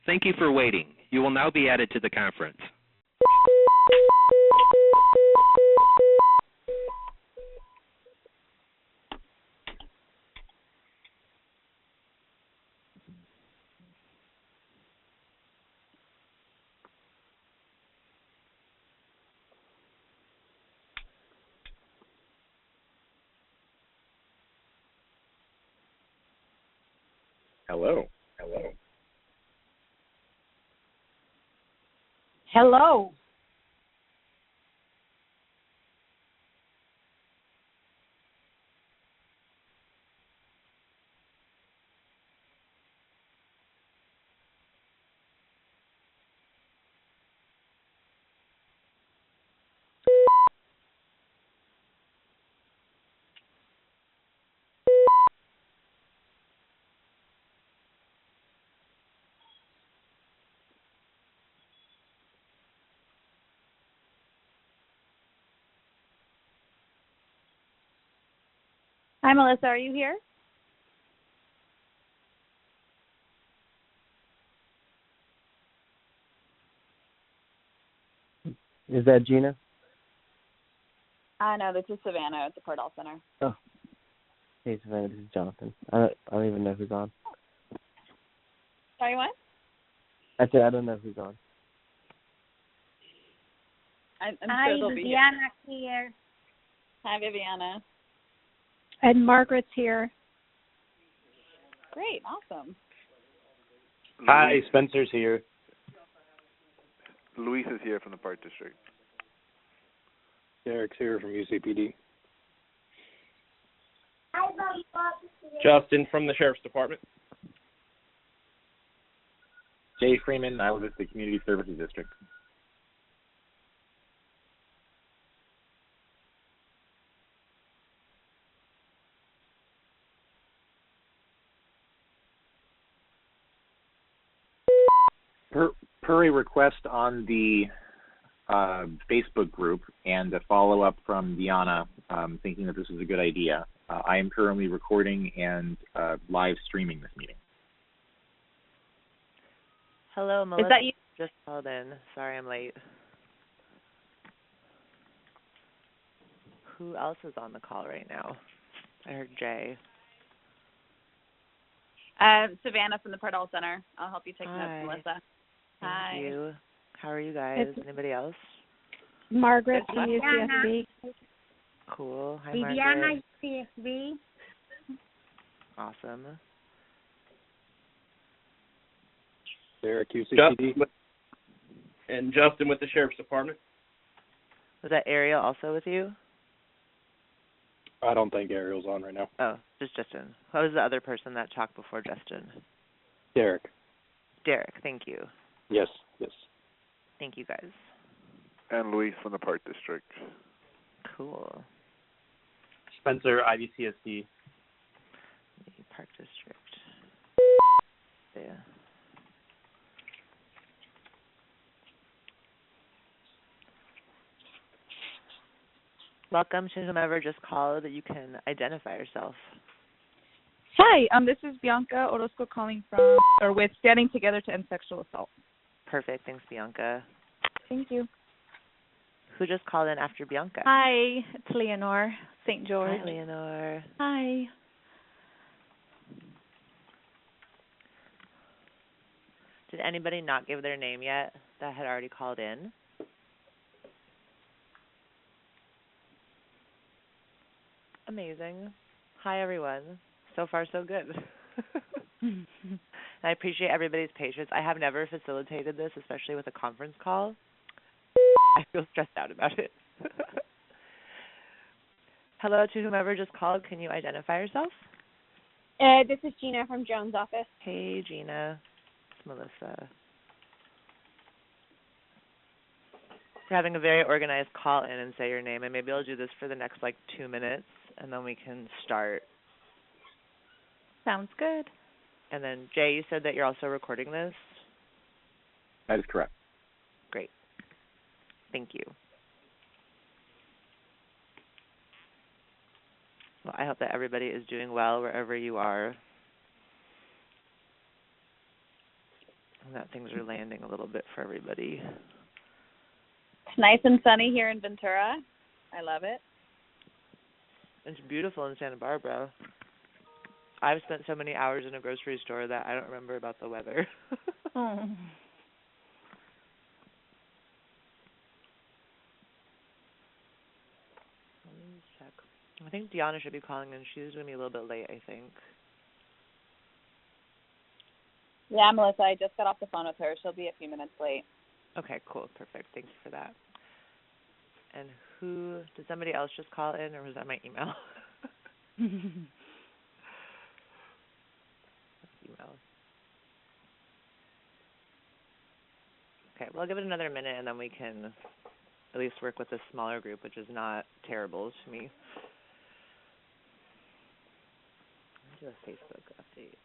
Thank you for waiting. You will now be added to the conference. Hello. Hello. Hi, Melissa. Are you here? Is that Gina? No, this is Savannah at the Cordell Center. Oh. Hey, Savannah, this is Jonathan. I don't even know who's on. Sorry, what? I said I don't know who's on. I'm Hi, sure they'll be Viviana here. Hi, Viviana. And Margaret's here. Great, awesome. Hi, Spencer's here. Luis is here from the Park District. Derek's here from UCPD. Justin from the Sheriff's Department. Jay Freeman, I live at the Community Services District. Per a request on the Facebook group and a follow-up from Diana thinking that this is a good idea, I am currently recording and live streaming this meeting. Hello, Melissa. Is that you? Just called in. Sorry I'm late. Who else is on the call right now? I heard Jay. Savannah from the Cordell Center. I'll help you take notes, Melissa. Thank you. How are you guys? Anybody else? Margaret from UCSB. Cool. Hi, Viviana, Margaret. UCSB. Awesome. Derek, UCPD. And Justin with the Sheriff's Department. Was that Ariel also with you? I don't think Ariel's on right now. Oh, just Justin. What was the other person that talked before Justin? Derek. Derek, thank you. Yes. Thank you, guys. And Luis from the Park District. Cool. Spencer, IVCSD. Park District. Yeah. Welcome to whomever just called. You can identify yourself. Hi, this is Bianca Orozco calling with Standing Together to End Sexual Assault. Perfect. Thanks, Bianca. Thank you. Who just called in after Bianca? Hi, it's Leonore, St. George. Hi, Leonore. Hi. Did anybody not give their name yet that had already called in? Amazing. Hi, everyone. So far, so good. I appreciate everybody's patience. I have never facilitated this, especially with a conference call. I feel stressed out about it. Hello to whomever just called. Can you identify yourself? This is Gina from Jones' office. Hey, Gina. It's Melissa. We're having a very organized call in and say your name, and maybe I'll do this for the next, 2 minutes, and then we can start. Sounds good. And then, Jay, you said that you're also recording this? That is correct. Great. Thank you. Well, I hope that everybody is doing well wherever you are. that things are landing a little bit for everybody. It's nice and sunny here in Ventura. I love it. It's beautiful in Santa Barbara. I've spent so many hours in a grocery store that I don't remember about the weather. Oh. Let me check. I think Deanna should be calling in. She's going to be a little bit late, I think. Yeah, Melissa, I just got off the phone with her. She'll be a few minutes late. Okay, cool. Perfect. Thank you for that. And did somebody else just call in, or was that my email? Email. Okay, well, I'll give it another minute, and then we can at least work with a smaller group, which is not terrible to me. Let me do a Facebook update.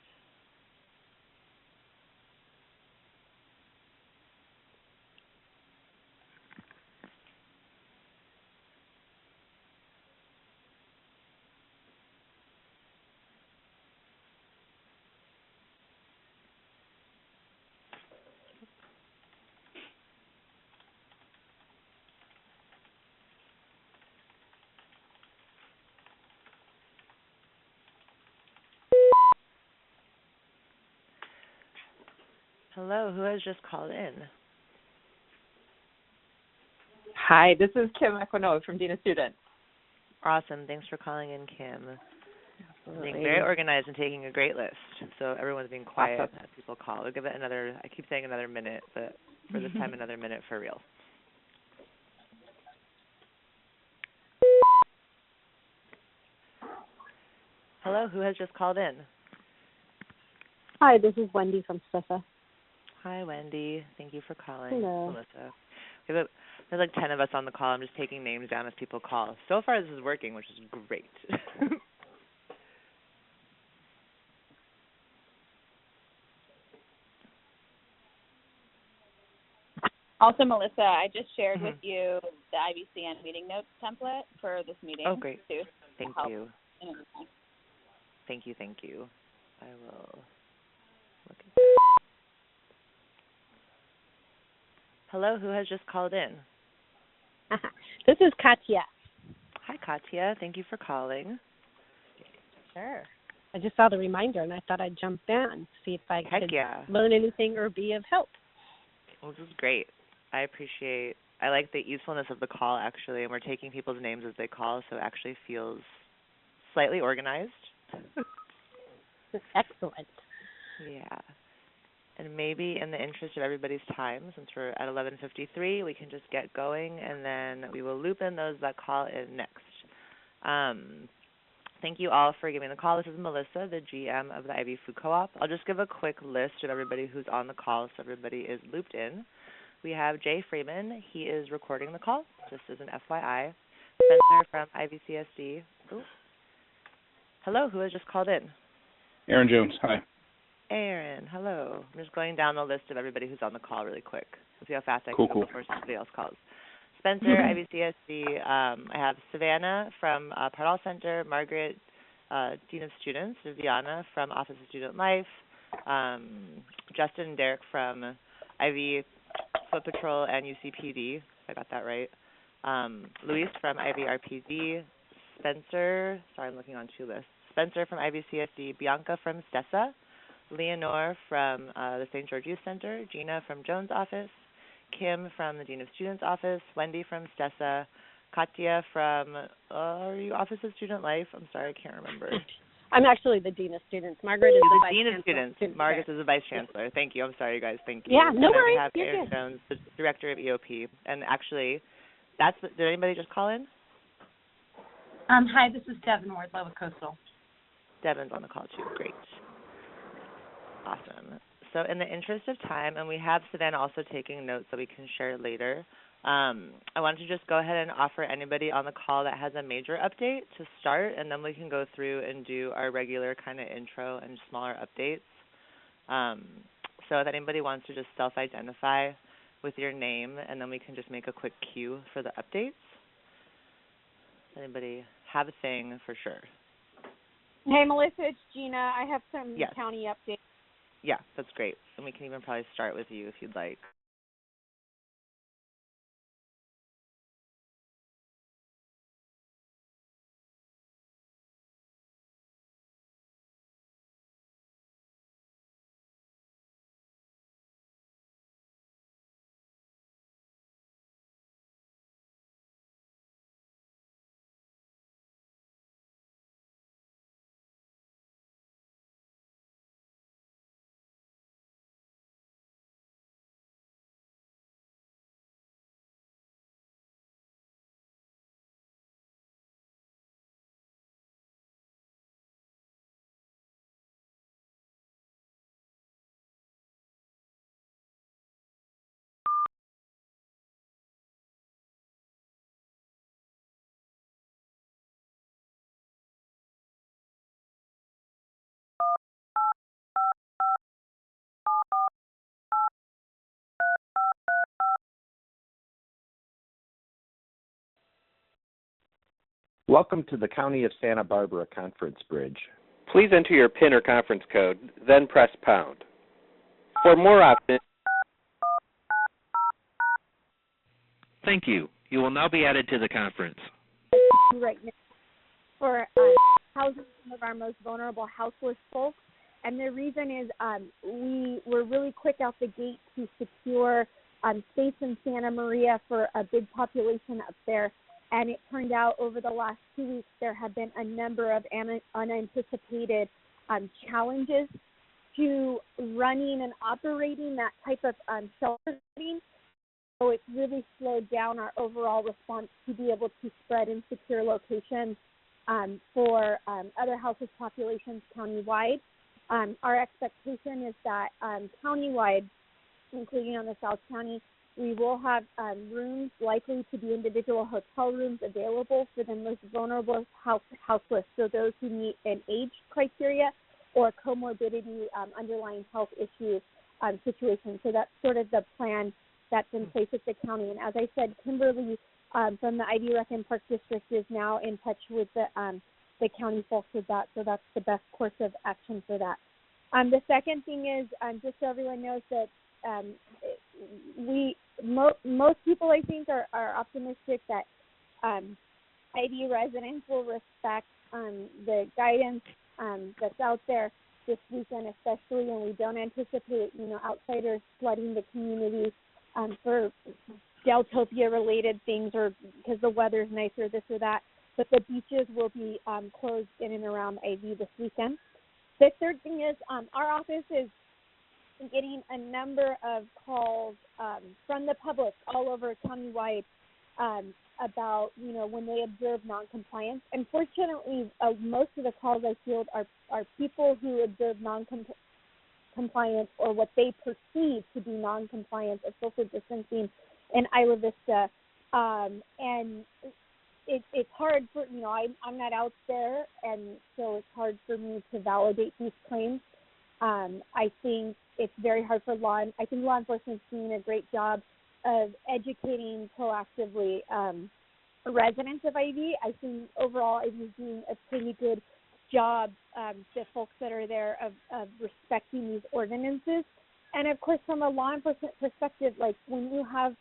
Hello, who has just called in? Hi, this is Kim Equinoe from Gina Students. Awesome. Thanks for calling in, Kim. Absolutely. Being very organized and taking a great list. So everyone's being quiet as people call. We'll give it another, I keep saying another minute, but for this time, another minute for real. Hello, who has just called in? Hi, this is Wendy from Stessa. Hi, Wendy. Thank you for calling. Hello. Melissa. There's like 10 of us on the call. I'm just taking names down as people call. So far, this is working, which is great. Also, Melissa, I just shared with you the IVCN meeting notes template for this meeting. Oh, great. Too. Thank you. Thank you, thank you. I will look at that. Hello, who has just called in? This is Katya. Hi, Katya. Thank you for calling. Sure. I just saw the reminder, and I thought I'd jump in, see if I could learn anything or be of help. Well, this is great. I like the usefulness of the call, actually, and we're taking people's names as they call, so it actually feels slightly organized. Excellent. Yeah. And maybe in the interest of everybody's time, since we're at 11:53, we can just get going, and then we will loop in those that call in next. Thank you all for giving the call. This is Melissa, the GM of the IV Food Co-op. I'll just give a quick list of everybody who's on the call so everybody is looped in. We have Jay Freeman. He is recording the call, just as an FYI. Spencer from IVCSD. Ooh. Hello, who has just called in? Aaron Jones, hi. Aaron, hello. I'm just going down the list of everybody who's on the call really quick. See how fast I can go before somebody else calls. Spencer, IVCSD. I have Savannah from Pardall Center, Margaret, Dean of Students, Viviana from Office of Student Life, Justin and Derek from IV Foot Patrol and UCPD, if I got that right. Luis from IVRPD, Spencer, sorry, I'm looking on two lists. Spencer from IVCSD, Bianca from Stessa, Leonore from the St. George Youth Center, Gina from Jones' office, Kim from the Dean of Students office, Wendy from Stessa, Katya from, are you Office of Student Life? I'm sorry, I can't remember. I'm actually the Dean of Students. Margaret is the Vice Dean of Chancellor. Students. Margaret is the Vice Chancellor. Thank you. I'm sorry, you guys. Thank you. Yeah, no worries. And then we have Aaron Jones, the Director of EOP. And actually, did anybody just call in? Hi, this is Devin Wardlow with Coastal. Devin's on the call too. Great. Awesome. So in the interest of time, and we have Savannah also taking notes that we can share later, I wanted to just go ahead and offer anybody on the call that has a major update to start, and then we can go through and do our regular kind of intro and smaller updates. So if anybody wants to just self-identify with your name, and then we can just make a quick cue for the updates. Anybody have a thing for sure? Hey, Melissa, it's Gina. I have some Yes. county updates. Yeah, that's great. And we can even probably start with you if you'd like. Welcome to the County of Santa Barbara Conference Bridge. Please enter your PIN or conference code, then press pound. For more options, thank you. You will now be added to the conference. Right now for housing some of our most vulnerable houseless folks. And the reason is we were really quick out the gate to secure space in Santa Maria for a big population up there. And it turned out over the last 2 weeks there have been a number of unanticipated challenges to running and operating that type of shelter setting. So it's really slowed down our overall response to be able to spread in secure locations for other houseless populations countywide. Our expectation is that countywide, including on the South County, we will have rooms likely to be individual hotel rooms available for the most vulnerable houseless, so those who meet an age criteria or comorbidity underlying health issue situation. So that's sort of the plan that's in place at the county. And as I said, Kimberly from the IVCN Park District is now in touch with the county folks with that, so that's the best course of action for that. The second thing is, just so everyone knows that most people, I think, are optimistic that IV residents will respect the guidance that's out there this weekend, especially, and we don't anticipate, outsiders flooding the community for Deltopia-related things or because the weather's nice or this or that. But the beaches will be closed in and around IV this weekend. The third thing is our office is getting a number of calls from the public all over countywide about, when they observe noncompliance. Unfortunately, most of the calls I field are people who observe noncompliance or what they perceive to be noncompliance of social distancing in Isla Vista. And it's hard for, I'm not out there, and so it's hard for me to validate these claims. I think it's very hard for law enforcement is doing a great job of educating proactively residents of IV. I think overall IV is doing a pretty good job, the folks that are there, of respecting these ordinances. And of course, from a law enforcement perspective, like when you have,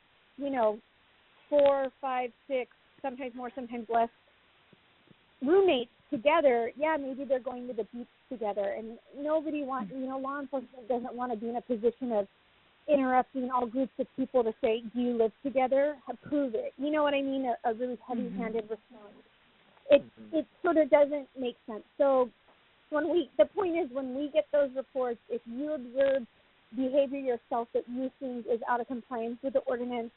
4, 5, 6, sometimes more, sometimes less roommates together, maybe they're going to the beach together, and nobody wants, law enforcement doesn't want to be in a position of interrupting all groups of people to say, do you live together? Prove it. You know what I mean? A really heavy-handed response. It sort of doesn't make sense. So the point is, when we get those reports, if you observe behavior yourself that you think is out of compliance with the ordinance,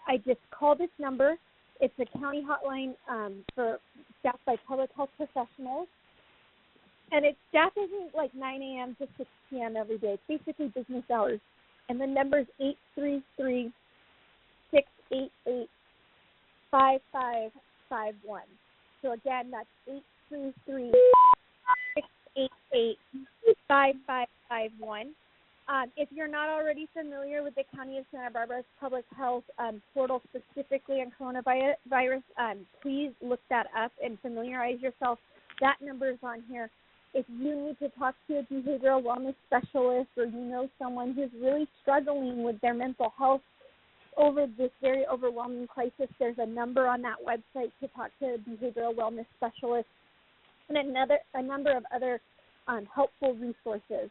I just call this number. It's a county hotline for staffed by public health professionals. And it's staffed isn't like 9 a.m. to 6 p.m. every day. It's basically business hours. And the number is 833-688-5551. So again, that's 833-688-5551. If you're not already familiar with the County of Santa Barbara's public health portal specifically on coronavirus, please look that up and familiarize yourself. That number is on here. if you need to talk to a behavioral wellness specialist, or you know someone who's really struggling with their mental health over this very overwhelming crisis, there's a number on that website to talk to a behavioral wellness specialist, and a number of other helpful resources.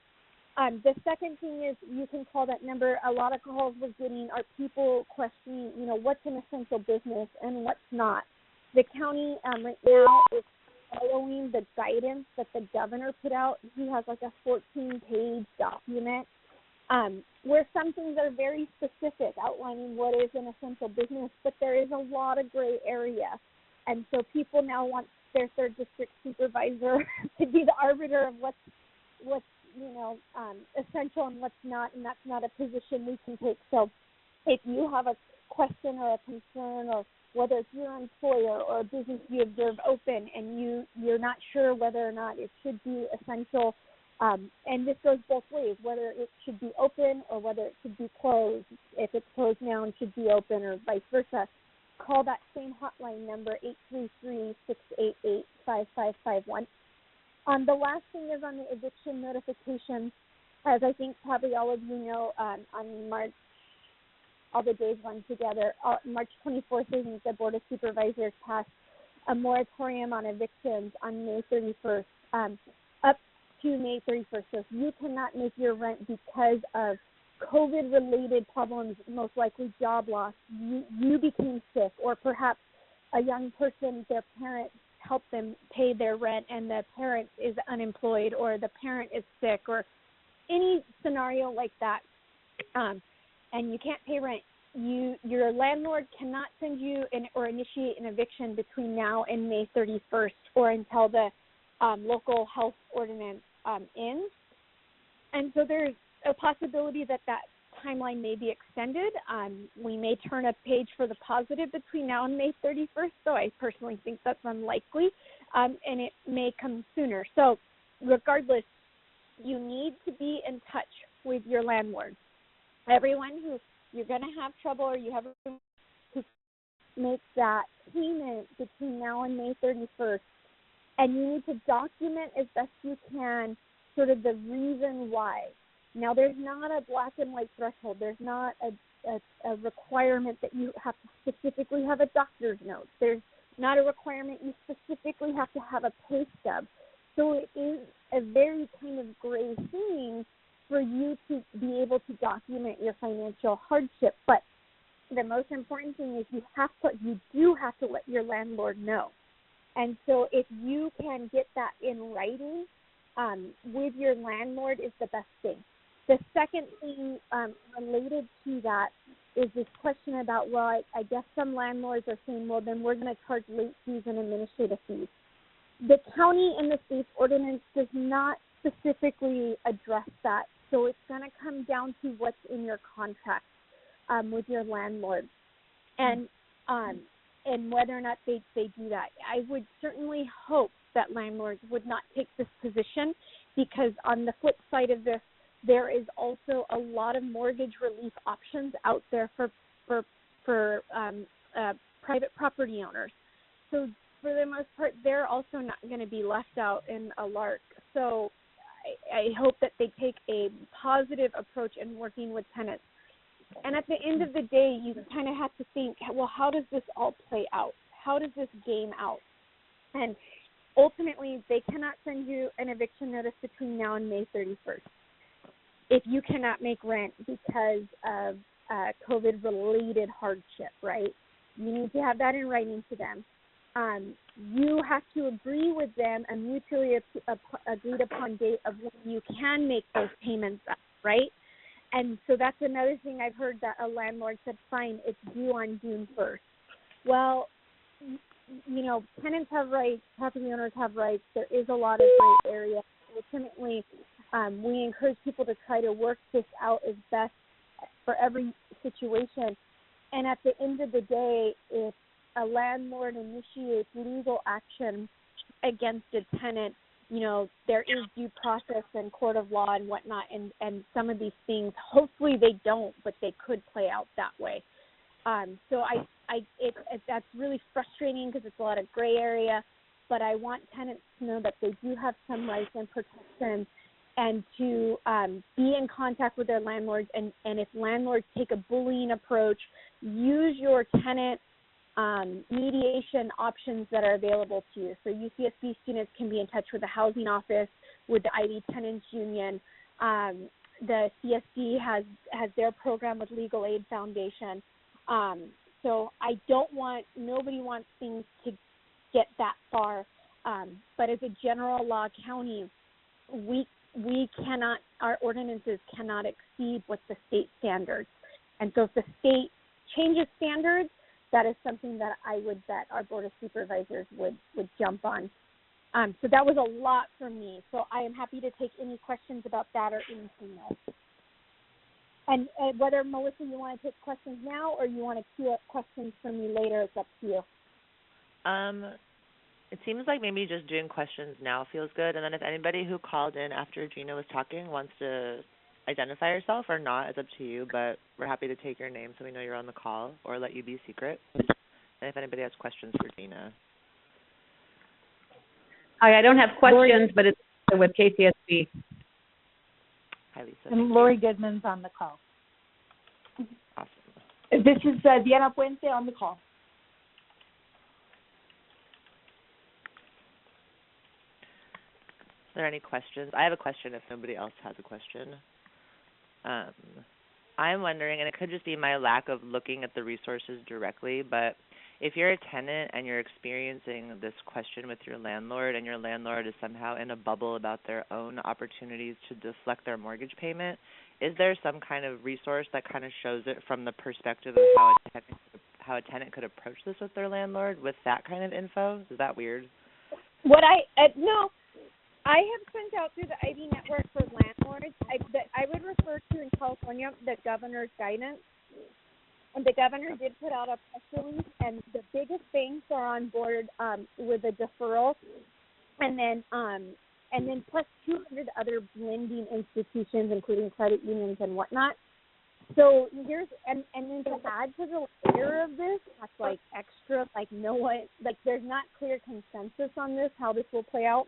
The second thing is you can call that number. A lot of calls we're getting are people questioning, what's an essential business and what's not. The county right now is following the guidance that the governor put out. He has like a 14-page document where some things are very specific, outlining what is an essential business, but there is a lot of gray area. And so people now want their third district supervisor to be the arbiter of what's essential and what's not, and that's not a position we can take. So if you have a question or a concern, or whether it's your employer or a business you observe open and you're not sure whether or not it should be essential, and this goes both ways, whether it should be open or whether it should be closed. If it's closed now and should be open, or vice versa, call that same hotline number, 833-688-5551. The last thing is on the eviction notification. As I think probably all of you know, on March, all the days run together, March 24th, I think the Board of Supervisors passed a moratorium on evictions on May 31st, up to May 31st. So if you cannot make your rent because of COVID-related problems, most likely job loss, you became sick, or perhaps a young person, their parent helped them pay their rent and the parent is unemployed, or the parent is sick, or any scenario like that, and you can't pay rent, your landlord cannot send you or initiate an eviction between now and May 31st, or until the local health ordinance ends. And so there's a possibility that timeline may be extended. We may turn a page for the positive between now and May 31st, so I personally think that's unlikely, and it may come sooner. So regardless, you need to be in touch with your landlord. Everyone who you're going to have trouble, or you have to make that payment between now and May 31st, and you need to document as best you can sort of the reason why. Now, there's not a black and white threshold. There's not a requirement that you have to specifically have a doctor's note. There's not a requirement you specifically have to have a pay stub. So it is a very kind of gray thing for you to be able to document your financial hardship. But the most important thing is you do have to let your landlord know. And so if you can get that in writing with your landlord is the best thing. The second thing related to that is this question about, well, I guess some landlords are saying, well, then we're going to charge late fees and administrative fees. The county in the state's ordinance does not specifically address that, so it's going to come down to what's in your contract with your landlord, and whether or not they do that. I would certainly hope that landlords would not take this position, because on the flip side of this, there is also a lot of mortgage relief options out there for private property owners. So for the most part, they're also not going to be left out in a lark. So I hope that they take a positive approach in working with tenants. And at the end of the day, you kind of have to think, well, how does this all play out? How does this game out? And ultimately, they cannot send you an eviction notice between now and May 31st. If you cannot make rent because of COVID-related hardship, right? You need to have that in writing to them. You have to agree with them a mutually agreed upon date of when you can make those payments up, right? And so that's another thing I've heard, that a landlord said, fine, it's due on June 1st. Well, tenants have rights, property owners have rights. There is a lot of gray area. Ultimately, we encourage people to try to work this out as best for every situation. And at the end of the day, if a landlord initiates legal action against a tenant, there is due process and court of law and whatnot, and some of these things, hopefully they don't, but they could play out that way. So that's really frustrating, because it's a lot of gray area. but I want tenants to know that they do have some rights and protections, and to be in contact with their landlords. And if landlords take a bullying approach, use your tenant mediation options that are available to you. So UCSB students can be in touch with the housing office, with the ID Tenants Union. The CSD has their program with Legal Aid Foundation. So I don't want, nobody wants things to get that far. But as a general law county, we cannot, our ordinances cannot exceed what the state standards. And so if the state changes standards, that is something that I would bet our Board of Supervisors would jump on. So that was a lot for me. So I am happy to take any questions about that or anything else. And whether, Melissa, you want to take questions now or you want to queue up questions from me later, it's up to you. It seems like maybe just doing questions now feels good. And then if anybody who called in after Gina was talking wants to identify yourself or not, it's up to you. But we're happy to take your name so we know you're on the call, or let you be secret. And if anybody has questions for Gina. Hi, I don't have questions, but it's with KCSB. Hi, Lisa. And Lori Goodman's on the call. Awesome. This is Diana Puente on the call. Are there any questions? I have a question if nobody else has a question. I'm wondering, and it could just be my lack of looking at the resources directly, but if you're a tenant and you're experiencing this question with your landlord, and your landlord is somehow in a bubble about their own opportunities to deflect their mortgage payment, is there some kind of resource that kind of shows it from the perspective of how a tenant could approach this with their landlord with that kind of info? Is that weird? No. I have sent out through the ID network for landlords that I would refer to in California the governor's guidance. And the governor did put out a press release, and the biggest banks are on board with a deferral, and then plus 200 other lending institutions, including credit unions and whatnot. So and then to add to the layer of this, that's like extra, there's not clear consensus on this, how this will play out.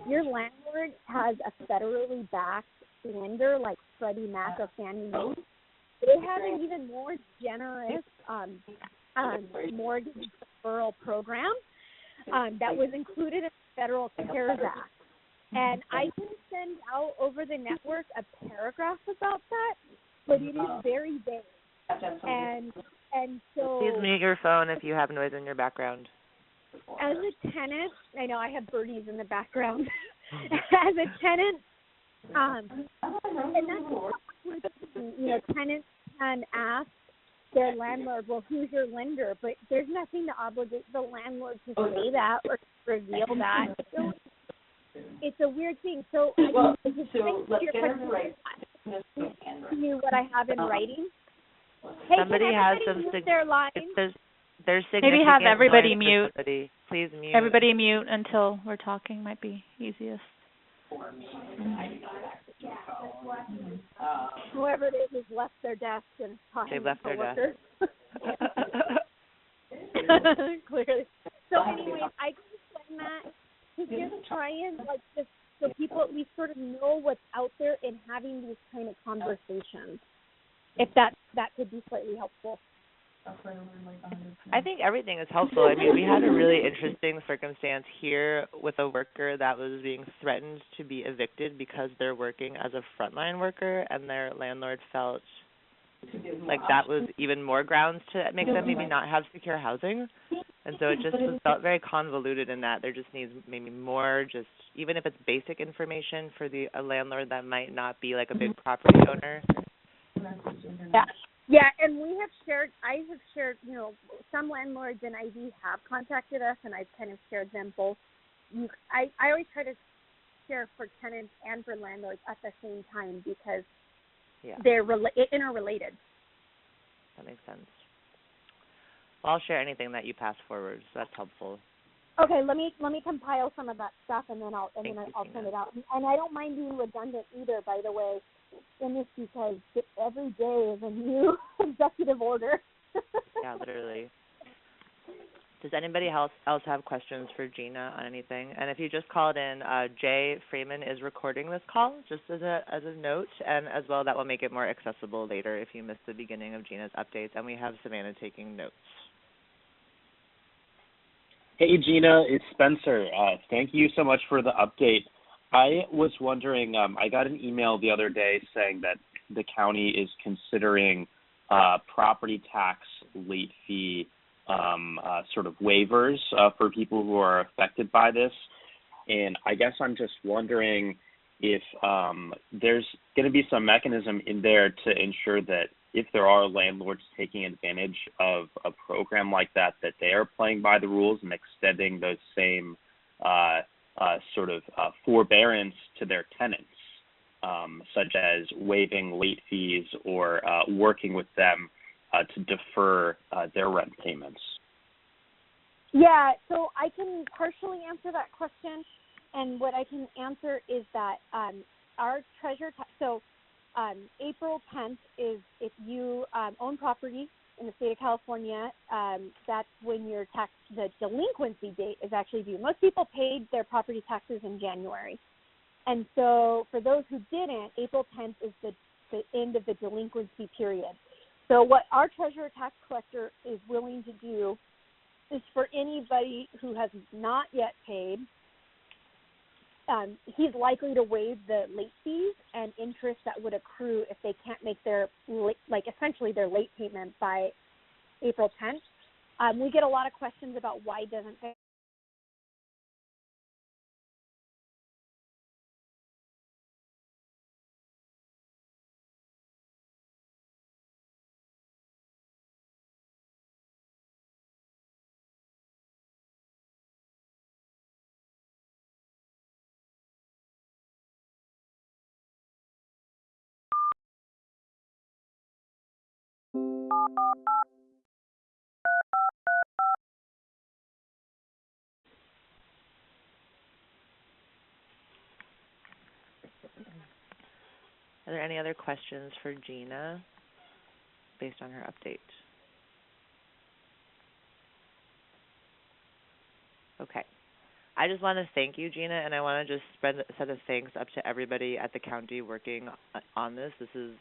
Your landlord has a federally backed lender like Freddie Mac or Fannie Mae. They have an even more generous mortgage deferral program that was included in the Federal CARES Act. And I can send out over the network a paragraph about that, but it is very vague. And so... Please mute your phone if you have noise in your background. As a tenant, I know I have birdies in the background. As a tenant, and that's tenants can ask their landlord, well, who's your lender? But there's nothing to obligate the landlord to say that or to reveal that. So it's a weird thing. So let's get it right. What I have in writing. Hey, somebody has some their lines. There's maybe have everybody mute. Please mute. Everybody mute until we're talking might be easiest. Whoever it is has left their desk and talking. They've left their desk. Clearly. So anyways, I can send that to just try and so people at least sort of know what's out there in having these kind of conversations. If that could be slightly helpful. I think everything is helpful. I mean, we had a really interesting circumstance here with a worker that was being threatened to be evicted because they're working as a frontline worker, and their landlord felt like that was even more grounds to make them maybe not have secure housing. And so it just felt very convoluted in that there just needs maybe more, just even if it's basic information for a landlord that might not be like a big property owner. Yeah, and I have shared, some landlords in IV have contacted us, and I've kind of shared them both. I always try to share for tenants and for landlords at the same time because they're interrelated. That makes sense. Well, I'll share anything that you pass forward, so that's helpful. Okay, let me compile some of that stuff, and then I'll send it out. And I don't mind being redundant either, by the way, in this, because every day is a new executive order. Yeah, literally. Does anybody else have questions for Gina on anything? And if you just called in, Jay Freeman is recording this call, just as a note, and as well that will make it more accessible later if you missed the beginning of Gina's updates. And we have Savannah taking notes. Hey, Gina, it's Spencer. Thank you so much for the update. I was wondering, I got an email the other day saying that the county is considering property tax late fee sort of waivers for people who are affected by this. And I guess I'm just wondering if there's going to be some mechanism in there to ensure that if there are landlords taking advantage of a program like that, that they are playing by the rules and extending those same sort of forbearance to their tenants, such as waiving late fees or working with them to defer their rent payments. Yeah, so I can partially answer that question, and what I can answer is that our treasurer, April 10th is if you own property in the state of California, that's when the delinquency date is actually due. Most people paid their property taxes in January. And so for those who didn't, April 10th is the end of the delinquency period. So what our treasurer tax collector is willing to do is for anybody who has not yet paid, he's likely to waive the late fees and interest that would accrue if they can't make their, essentially their late payment by April 10th. We get a lot of questions about why doesn't they. Are there any other questions for Gina based on her update? Okay. I just want to thank you, Gina, and I want to just spread a set of thanks up to everybody at the county working on this. This is,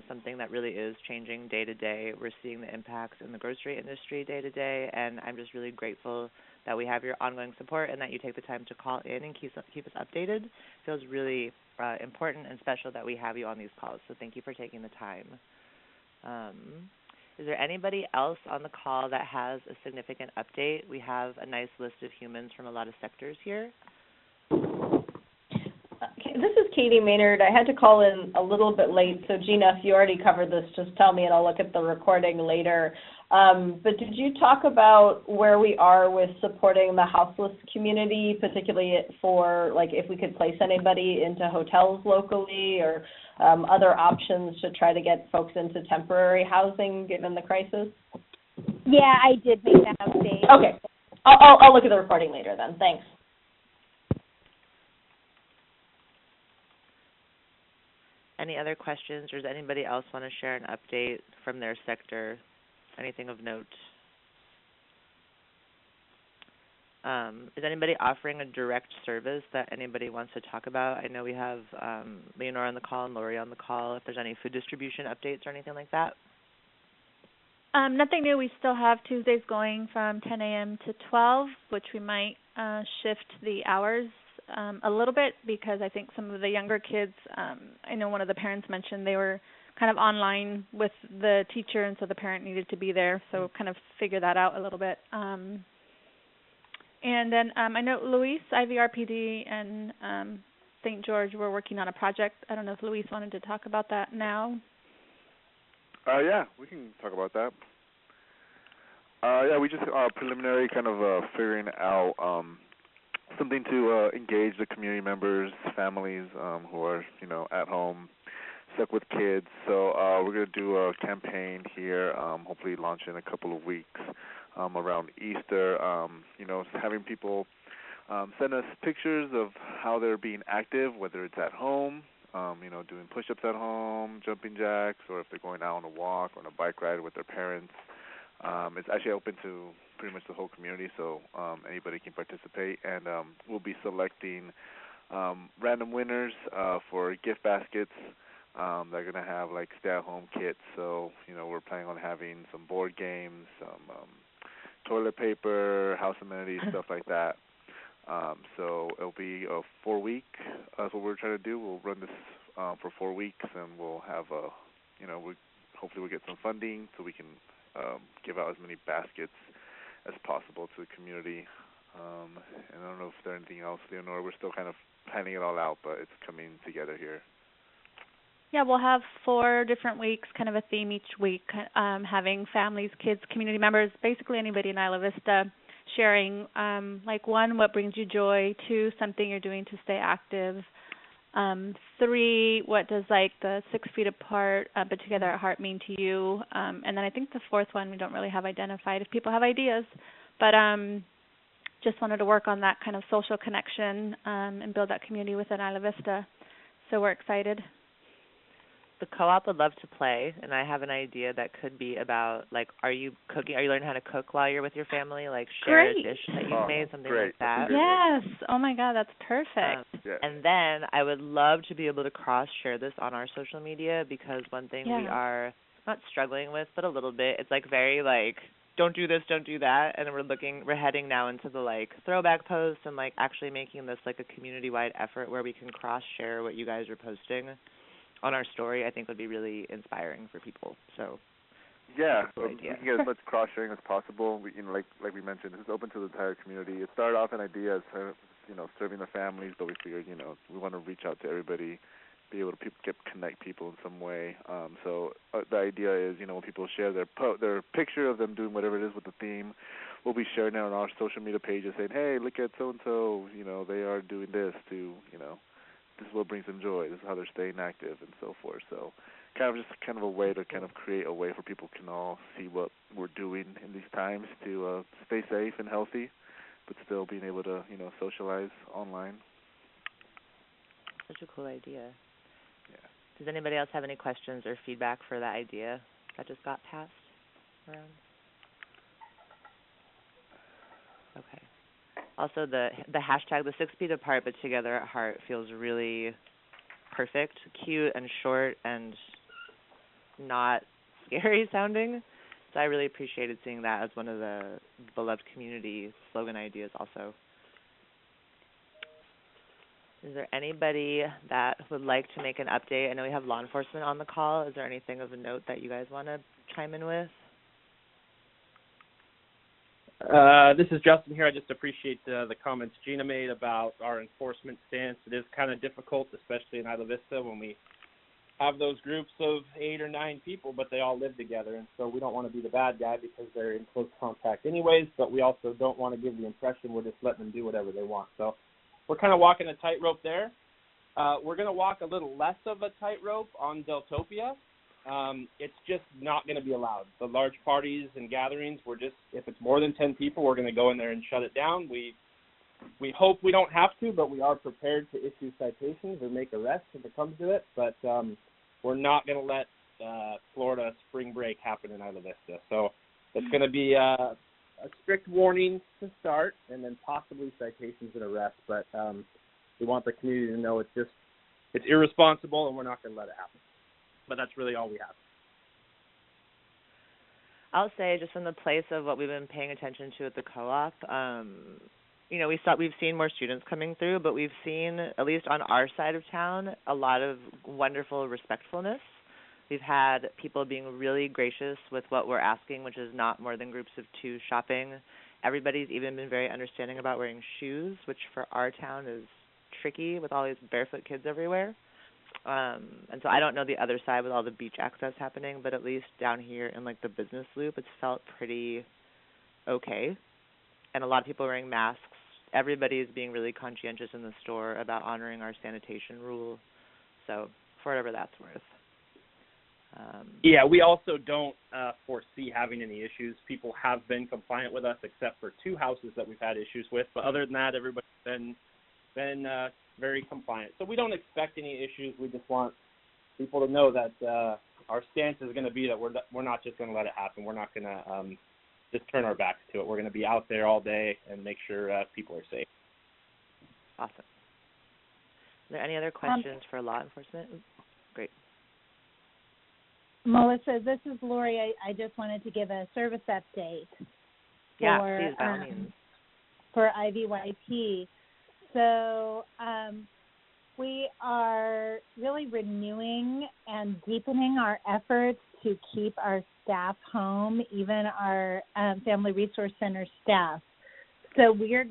something that really is changing day to day. We're seeing the impacts in the grocery industry day to day, and I'm just really grateful that we have your ongoing support and that you take the time to call in and keep us updated. It feels really important and special that we have you on these calls, so thank you for taking the time. Is there anybody else on the call that has a significant update? We have a nice list of humans from a lot of sectors here. Okay, this is Katie Maynard. I had to call in a little bit late, so Gina, if you already covered this, just tell me and I'll look at the recording later. But did you talk about where we are with supporting the houseless community, particularly for, if we could place anybody into hotels locally or other options to try to get folks into temporary housing given the crisis? Yeah, I did make that update. Okay. I'll look at the recording later then. Thanks. Any other questions, or does anybody else want to share an update from their sector? Anything of note? Is anybody offering a direct service that anybody wants to talk about? I know we have Leonora on the call and Lori on the call. If there's any food distribution updates or anything like that? Nothing new. We still have Tuesdays going from 10 a.m. to 12, which we might shift the hours a little bit because I think some of the younger kids, I know one of the parents mentioned they were kind of online with the teacher, and so the parent needed to be there, so kind of figure that out a little bit. And then I know Luis, IVRPD, and St. George were working on a project. I don't know if Luis wanted to talk about that now. Yeah, we can talk about that. Yeah, we just preliminary kind of figuring out something to engage the community members, families who are, at home, stuck with kids. So we're going to do a campaign here, hopefully launch in a couple of weeks around Easter, having people send us pictures of how they're being active, whether it's at home, doing push-ups at home, jumping jacks, or if they're going out on a walk or on a bike ride with their parents. It's actually open to pretty much the whole community, so anybody can participate. And we'll be selecting random winners for gift baskets. They're going to have like stay-at-home kits, so, we're planning on having some board games, some toilet paper, house amenities, stuff like that. So it'll be a 4-week. That's what we're trying to do. We'll run this for 4 weeks, and we'll have hopefully we'll get some funding so we can give out as many baskets as possible to the community. And I don't know if there's anything else, Leonora. We're still kind of planning it all out, but it's coming together here. Yeah, we'll have 4 different weeks, kind of a theme each week, having families, kids, community members, basically anybody in Isla Vista sharing, 1, what brings you joy, 2, something you're doing to stay active, 3, what does the 6 feet apart but together at heart mean to you, and then I think the 4th one we don't really have identified if people have ideas, but just wanted to work on that kind of social connection and build that community within Isla Vista, so we're excited. The co-op would love to play, and I have an idea that could be about, are you cooking? Are you learning how to cook while you're with your family? Share a dish that you've made, something like that. Yes. Oh, my God, that's perfect. And then I would love to be able to cross-share this on our social media, because one thing we are not struggling with, but a little bit, it's very don't do this, don't do that, and we're heading now into the throwback posts and actually making this a community-wide effort where we can cross-share what you guys are posting on our story. I think would be really inspiring for people. So yeah, we can get as much cross sharing as possible. We, like we mentioned, this is open to the entire community. It started off an idea as serving the families, but we figured we want to reach out to everybody, be able to connect people in some way. So the idea is when people share their picture of them doing whatever it is with the theme, we'll be sharing it on our social media pages, saying, hey, look at so and so, they are doing this to this is what brings them joy. This is how they're staying active and so forth. So kind of a way to kind of create a way for people can all see what we're doing in these times to stay safe and healthy, but still being able to, socialize online. Such a cool idea. Yeah. Does anybody else have any questions or feedback for that idea that just got passed around? Okay. Also, the hashtag, the 6 feet apart but together at heart, feels really perfect, cute and short and not scary sounding. So I really appreciated seeing that as one of the beloved community slogan ideas also. Is there anybody that would like to make an update? I know we have law enforcement on the call. Is there anything of a note that you guys want to chime in with? This is Justin here. I just appreciate the comments Gina made about our enforcement stance. It is kind of difficult, especially in Isla Vista, when we have those groups of 8 or 9 people, but they all live together. And so we don't want to be the bad guy because they're in close contact anyways, but we also don't want to give the impression we're just letting them do whatever they want. So we're kind of walking a tightrope there. We're going to walk a little less of a tightrope on Deltopia. It's just not going to be allowed. The large parties and gatherings, if it's more than 10 people, we're going to go in there and shut it down. We hope we don't have to, but we are prepared to issue citations or make arrests if it comes to it. But we're not going to let Florida spring break happen in Isla Vista. So it's going to be a strict warning to start, and then possibly citations and arrests. But we want the community to know it's irresponsible, and we're not going to let it happen. But that's really all we have. I'll say, just from the place of what we've been paying attention to at the co-op, we've seen more students coming through, but we've seen, at least on our side of town, a lot of wonderful respectfulness. We've had people being really gracious with what we're asking, which is not more than groups of 2 shopping. Everybody's even been very understanding about wearing shoes, which for our town is tricky with all these barefoot kids everywhere. And so I don't know the other side with all the beach access happening, but at least down here in the business loop, it's felt pretty okay. And a lot of people wearing masks. Everybody is being really conscientious in the store about honoring our sanitation rule. So for whatever that's worth. We also don't foresee having any issues. People have been compliant with us, except for 2 houses that we've had issues with. But other than that, everybody's been very compliant. So we don't expect any issues. We just want people to know that our stance is going to be that we're not just going to let it happen. We're not going to just turn our backs to it. We're going to be out there all day and make sure people are safe. Awesome. Are there any other questions for law enforcement? Great. Melissa, this is Lori. I just wanted to give a service update Please, by all means. For IVYP. So we are really renewing and deepening our efforts to keep our staff home, even our Family Resource Center staff. So we are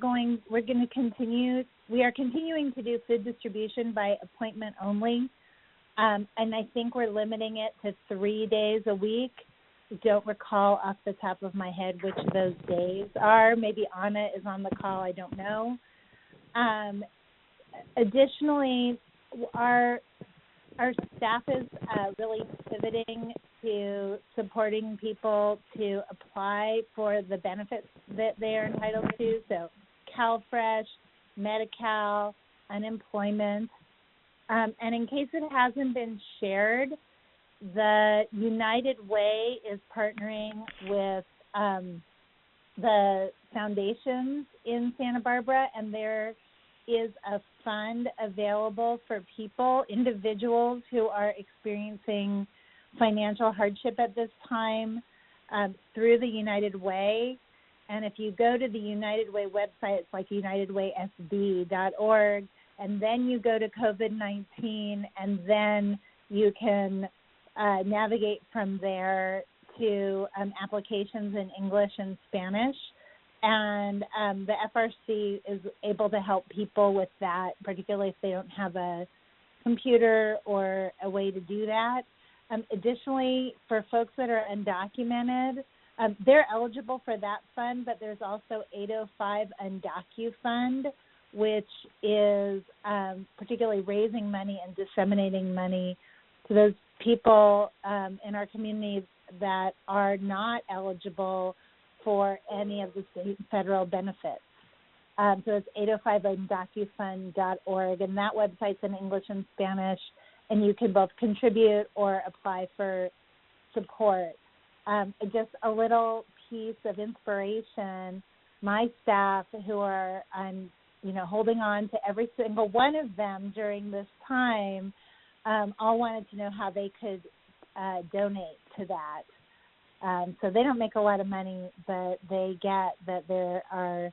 continuing to do food distribution by appointment only. And I think we're limiting it to 3 days a week. I don't recall off the top of my head which of those days are. Maybe Anna is on the call. I don't know. Additionally, our staff is really pivoting to supporting people to apply for the benefits that they are entitled to. So CalFresh, Medi-Cal, unemployment. And in case it hasn't been shared, the United Way is partnering with the foundations in Santa Barbara, and there is a fund available for people, individuals who are experiencing financial hardship at this time through the United Way. And if you go to the United Way website, it's like unitedwaysb.org, and then you go to COVID-19, and then you can navigate from there to applications in English and Spanish. And the FRC is able to help people with that, particularly if they don't have a computer or a way to do that. Additionally, for folks that are undocumented, they're eligible for that fund, but there's also 805 Undocu Fund, which is particularly raising money and disseminating money to those people in our community that are not eligible for any of the state and federal benefits. So it's 805undocufund.org, and that website's in English and Spanish, and you can both contribute or apply for support. Just a little piece of inspiration, my staff who are holding on to every single one of them during this time, all wanted to know how they could donate to that. So they don't make a lot of money, but they get that there are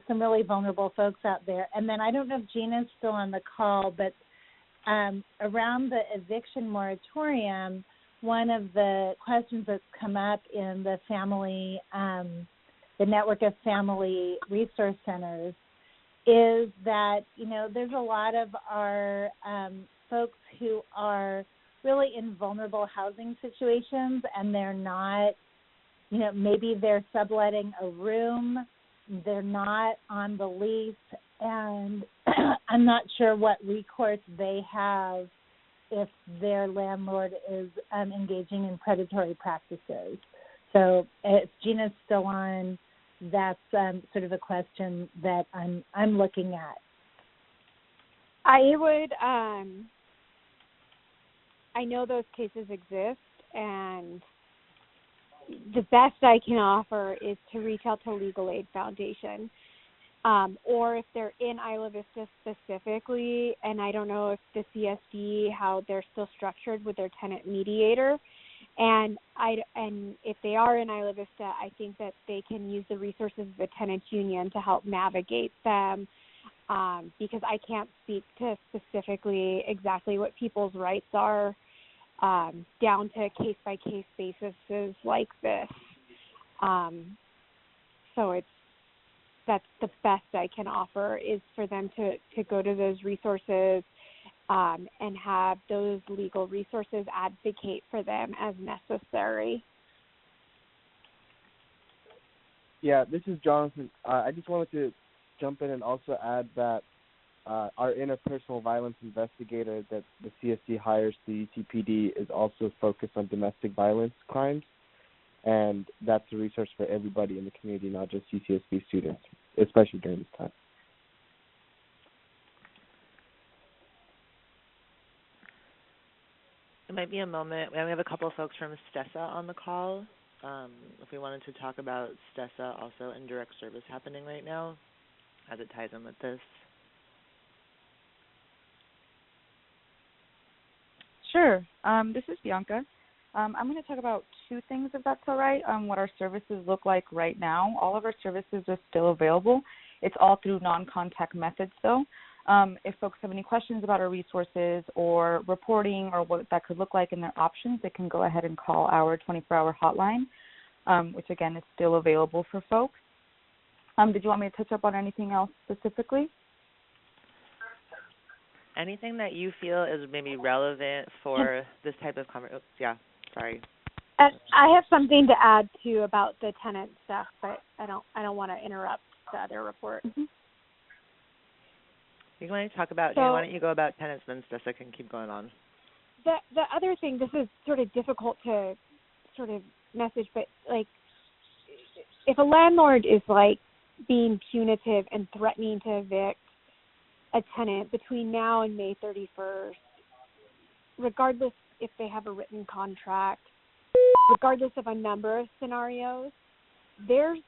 some really vulnerable folks out there. And then I don't know if Gina's still on the call, but around the eviction moratorium, one of the questions that's come up in the family, the network of family resource centers, is that, there's a lot of our folks who are really in vulnerable housing situations, and they're not, maybe they're subletting a room, they're not on the lease, and I'm not sure what recourse they have if their landlord is engaging in predatory practices. So if Gina's still on, that's sort of a question that I'm looking at. I would, I know those cases exist, and the best I can offer is to reach out to Legal Aid Foundation, or if they're in Isla Vista specifically, and I don't know if the CSD, how they're still structured with their tenant mediator, and if they are in Isla Vista, I think that they can use the resources of the tenants union to help navigate them, because I can't speak to specifically exactly what people's rights are down to case-by-case basis like this. So that's the best I can offer, is for them to go to those resources and have those legal resources advocate for them as necessary. Yeah, this is Jonathan. I just wanted to jump in and also add that our interpersonal violence investigator that the CSD hires through UTPD is also focused on domestic violence crimes, and that's a resource for everybody in the community, not just UCSB students, especially during this time. It might be a moment. We have a couple of folks from STESA on the call. if we wanted to talk about STESA, also indirect service happening right now, as it ties in with this. Sure. This is Bianca. I'm going to talk about two things, if that's all right, what our services look like right now. All of our services are still available. It's all through non-contact methods, though. If folks have any questions about our resources or reporting or what that could look like in their options, they can go ahead and call our 24-hour hotline, which, again, is still available for folks. Did you want me to touch up on anything else specifically? Anything that you feel is maybe relevant for this type of conversation? Yeah, sorry. I have something to add too about the tenant stuff, but I don't want to interrupt the other report. You want to talk about? Why don't you go about tenants, then Stessa can keep going on. The other thing, this is sort of difficult to sort of message, but like if a landlord is like being punitive and threatening to evict a tenant between now and May 31st, regardless if they have a written contract, regardless of a number of scenarios, there's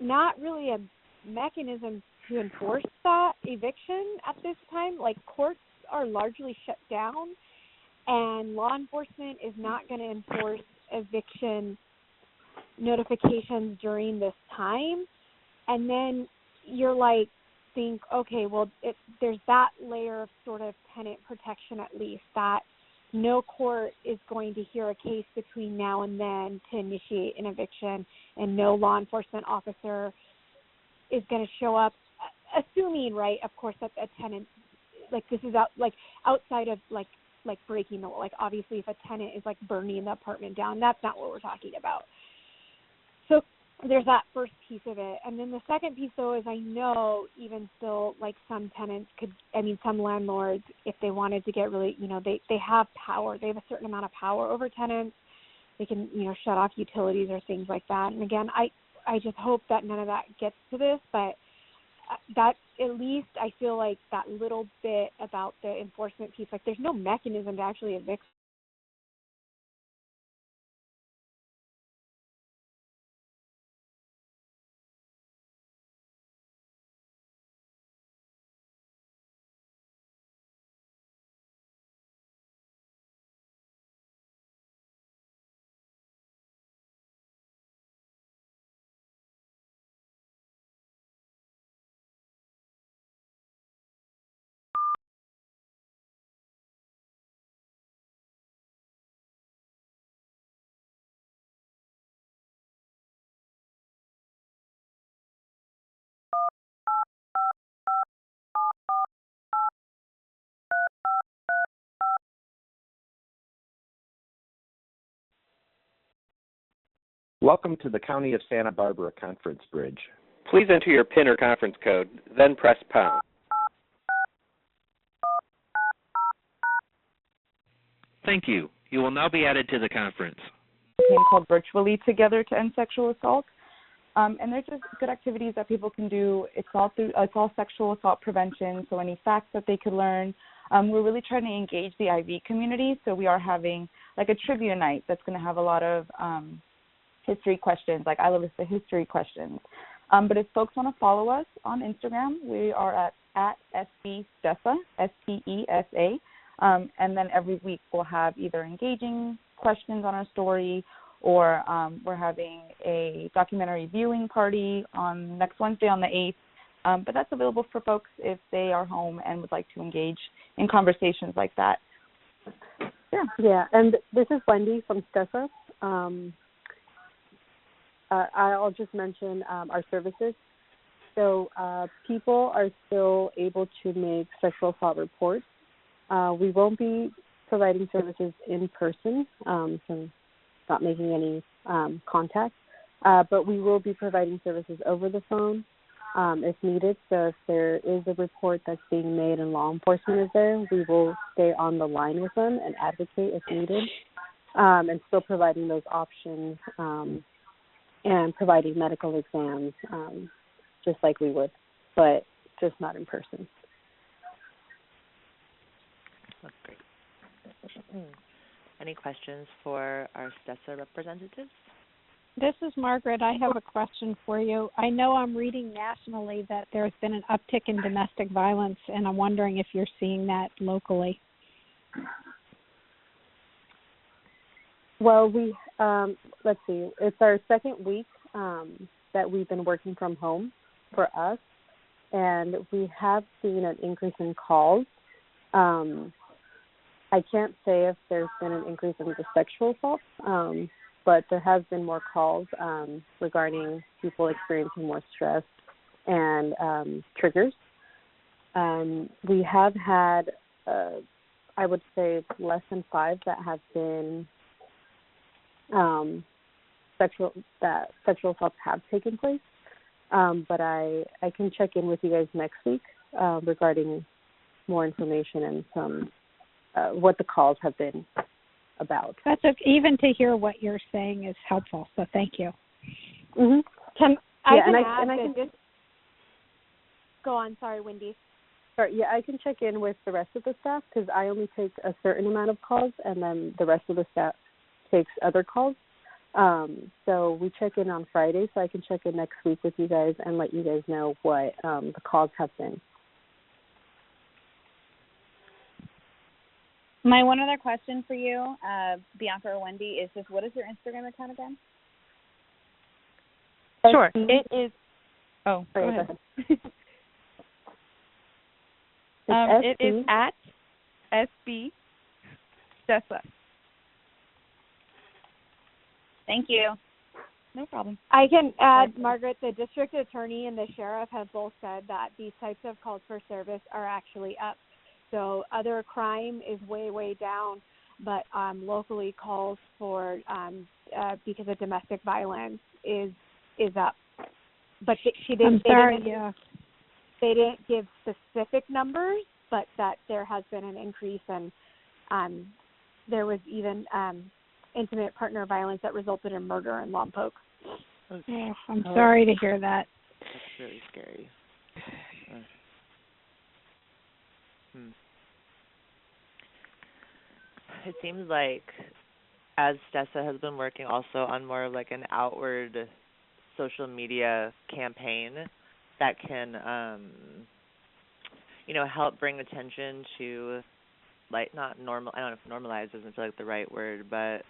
not really a mechanism to enforce that eviction at this time. Like, courts are largely shut down, and law enforcement is not going to enforce eviction notifications during this time. And then you're like, think, okay, well, there's that layer of sort of tenant protection at least, that no court is going to hear a case between now and then to initiate an eviction, and no law enforcement officer is going to show up, assuming, right, of course, that a tenant, like, this is outside of like breaking the law. Like, obviously, if a tenant is like burning the apartment down, that's not what we're talking about. So there's that first piece of it. And then the second piece, though, is I know even still, like, some tenants some landlords, if they wanted to get really, they have power. They have a certain amount of power over tenants. They can, shut off utilities or things like that. And again, I just hope that none of that gets to this, but that, at least I feel like that little bit about the enforcement piece, like, there's no mechanism to actually evict. Welcome to the County of Santa Barbara Conference Bridge. Please enter your PIN or conference code, then press pound. Thank you. You will now be added to the conference. Campaign called Virtually Together to End Sexual Assault. And there's just good activities that people can do. It's all sexual assault prevention, so any facts that they could learn. We're really trying to engage the IV community, so we are having like a trivia night that's going to have a lot of history questions, like I Love the history questions. But if folks want to follow us on Instagram, we are at SBSTESA, STESA. And then every week we'll have either engaging questions on our story, or we're having a documentary viewing party on next Wednesday on the 8th. But that's available for folks if they are home and would like to engage in conversations like that. Yeah, and this is Wendy from STESA. I'll just mention our services. So people are still able to make sexual assault reports. We won't be providing services in person, so not making any contact, but we will be providing services over the phone if needed. So if there is a report that's being made and law enforcement is there, we will stay on the line with them and advocate if needed, and still providing those options and providing medical exams just like we would, but just not in person. That's great. Any questions for our STESA representatives? This is Margaret. I have a question for you. I know I'm reading nationally that there's been an uptick in domestic violence, and I'm wondering if you're seeing that locally. Well, let's see. It's our second week that we've been working from home for us, and we have seen an increase in calls. I can't say if there's been an increase in the sexual assault, but there has been more calls regarding people experiencing more stress and triggers. We have had, I would say, less than 5 that have been sexual assaults have taken place. But I can check in with you guys next week regarding more information and some what the calls have been about. That's okay. Even to hear what you're saying is helpful. So thank you. Mm-hmm. I can just go on. Sorry, Wendy. Sorry, I can check in with the rest of the staff because I only take a certain amount of calls, and then the rest of the staff takes other calls. So we check in on Friday, so I can check in next week with you guys and let you guys know what the calls have been. My one other question for you, Bianca or Wendy, is just what is your Instagram account again? Sure. It is. Oh, go ahead. It is at SB Stessa. Thank you. No problem. I can add, Margaret, the district attorney and the sheriff have both said that these types of calls for service are actually up. So other crime is way, way down, but locally calls for because of domestic violence is up. But they didn't give specific numbers, but that there has been an increase, and there was even intimate partner violence that resulted in murder in Lompoc. Oh, I'm sorry to hear that. That's really scary. It seems like as Stessa has been working also on more of like an outward social media campaign that can, help bring attention to, like, not normal, I don't know if normalize isn't like the right word, but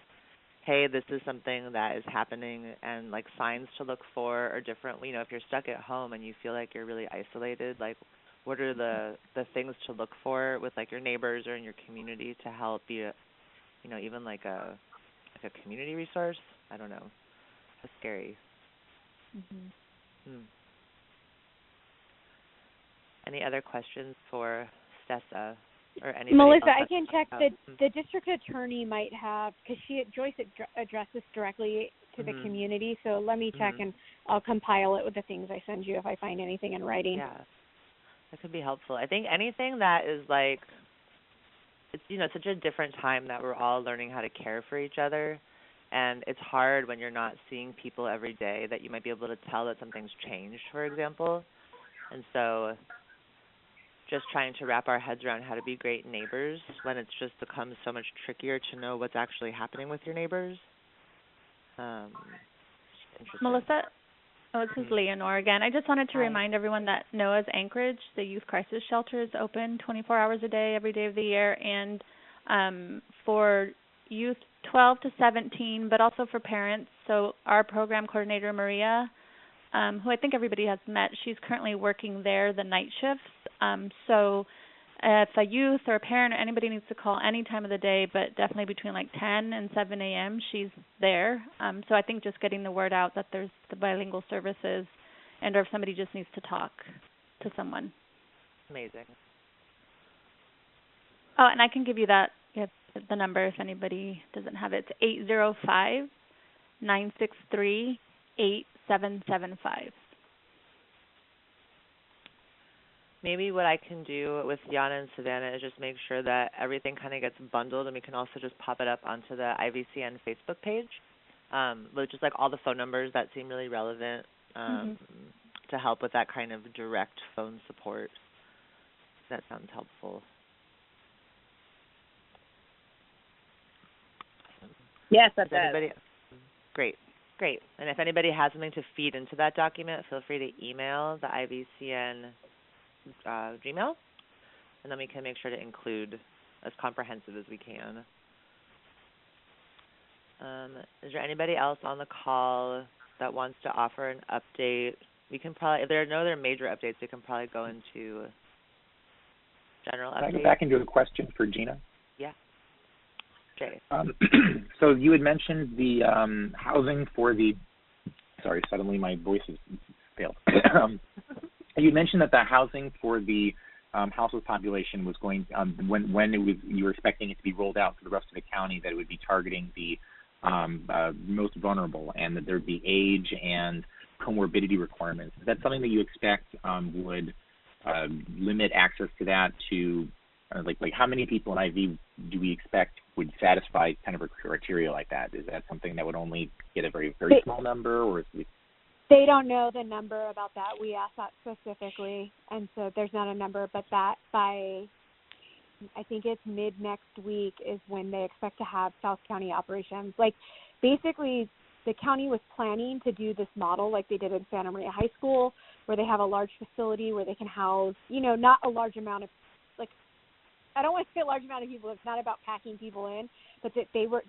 hey, this is something that is happening, and like signs to look for are different. If you're stuck at home and you feel like you're really isolated, like what are the things to look for with like your neighbors or in your community to help be even like a community resource? I don't know. That's scary. Any other questions for Stessa or anybody Melissa, else? I can check. The district attorney might have, because Joyce addressed this directly to the community, so let me check and I'll compile it with the things I send you if I find anything in writing. Yeah, that could be helpful. I think anything that is like, it's such a different time that we're all learning how to care for each other, and it's hard when you're not seeing people every day that you might be able to tell that something's changed, for example. And so just trying to wrap our heads around how to be great neighbors when it's just become so much trickier to know what's actually happening with your neighbors. Melissa? Oh, this is Leonore again. I just wanted to remind everyone that NOAA's Anchorage, the youth crisis shelter, is open 24 hours a day, every day of the year, and for youth 12 to 17, but also for parents. So our program coordinator, Maria, who I think everybody has met, she's currently working there the night shifts. So if a youth or a parent or anybody needs to call any time of the day, but definitely between like 10 and 7 a.m., she's there. So I think just getting the word out that there's the bilingual services, and or if somebody just needs to talk to someone. Amazing. Oh, and I can give you the number if anybody doesn't have it. It's 805-963-8775. Maybe what I can do with Yana and Savannah is just make sure that everything kind of gets bundled, and we can also just pop it up onto the IVCN Facebook page, with just like all the phone numbers that seem really relevant to help with that kind of direct phone support. That sounds helpful. Yes, that does. Anybody? Great. Great. And if anybody has something to feed into that document, feel free to email the IVCN Gmail, and then we can make sure to include as comprehensive as we can. Is there anybody else on the call that wants to offer an update? We can probably, if there are no other major updates, we can probably go into general updates. Can I go back into a question for Gina? Yeah. Jay. So you had mentioned the housing for the, sorry, suddenly my voice has failed. You mentioned that the housing for the household population was going, when it was, you were expecting it to be rolled out to the rest of the county, that it would be targeting the most vulnerable, and that there'd be age and comorbidity requirements. Is that something that you expect would limit access to that to, like how many people in IV do we expect would satisfy kind of a criteria like that? Is that something that would only get a very, very small number, or is it? They don't know the number about that. We asked that specifically, and so there's not a number, but that by, I think it's mid next week is when they expect to have South County operations. Like, basically, the county was planning to do this model like they did in Santa Maria High School, where they have a large facility where they can house, not a large amount of, like, I don't want to say a large amount of people. It's not about packing people in, but that they were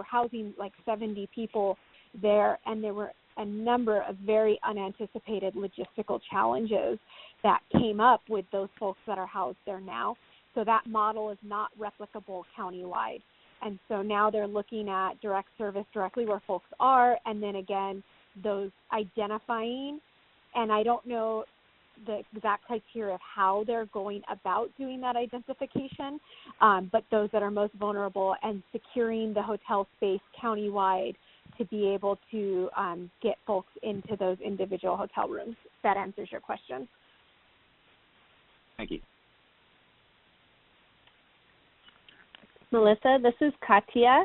housing like 70 people there, and there were a number of very unanticipated logistical challenges that came up with those folks that are housed there now. So that model is not replicable countywide. And so now they're looking at direct service directly where folks are, and then again, those identifying, and I don't know the exact criteria of how they're going about doing that identification, but those that are most vulnerable, and securing the hotel space countywide to be able to get folks into those individual hotel rooms. That answers your question. Thank you. Melissa, this is Katia,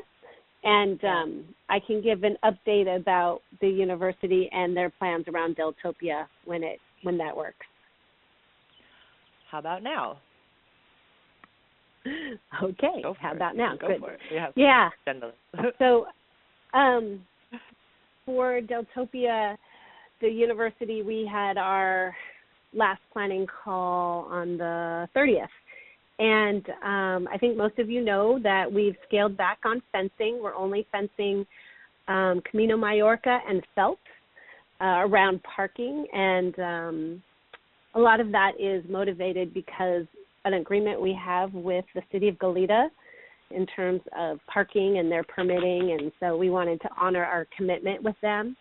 and I can give an update about the university and their plans around Deltopia when that works. How about now? Okay. How about now? Go Good. for it. Yeah. Yeah. So, for Deltopia, the university, we had our last planning call on the 30th. And I think most of you know that we've scaled back on fencing. We're only fencing Camino Mallorca and Felt around parking. And a lot of that is motivated because an agreement we have with the city of Goleta in terms of parking and their permitting. And so we wanted to honor our commitment with them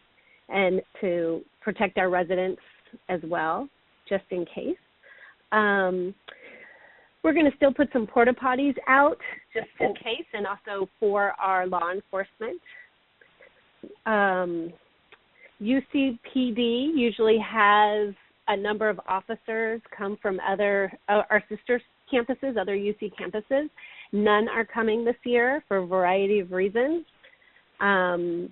and to protect our residents as well, just in case. We're going to still put some porta potties out just in case, and also for our law enforcement. UCPD usually has a number of officers come from other our sister campuses, other UC campuses. None are coming this year for a variety of reasons. And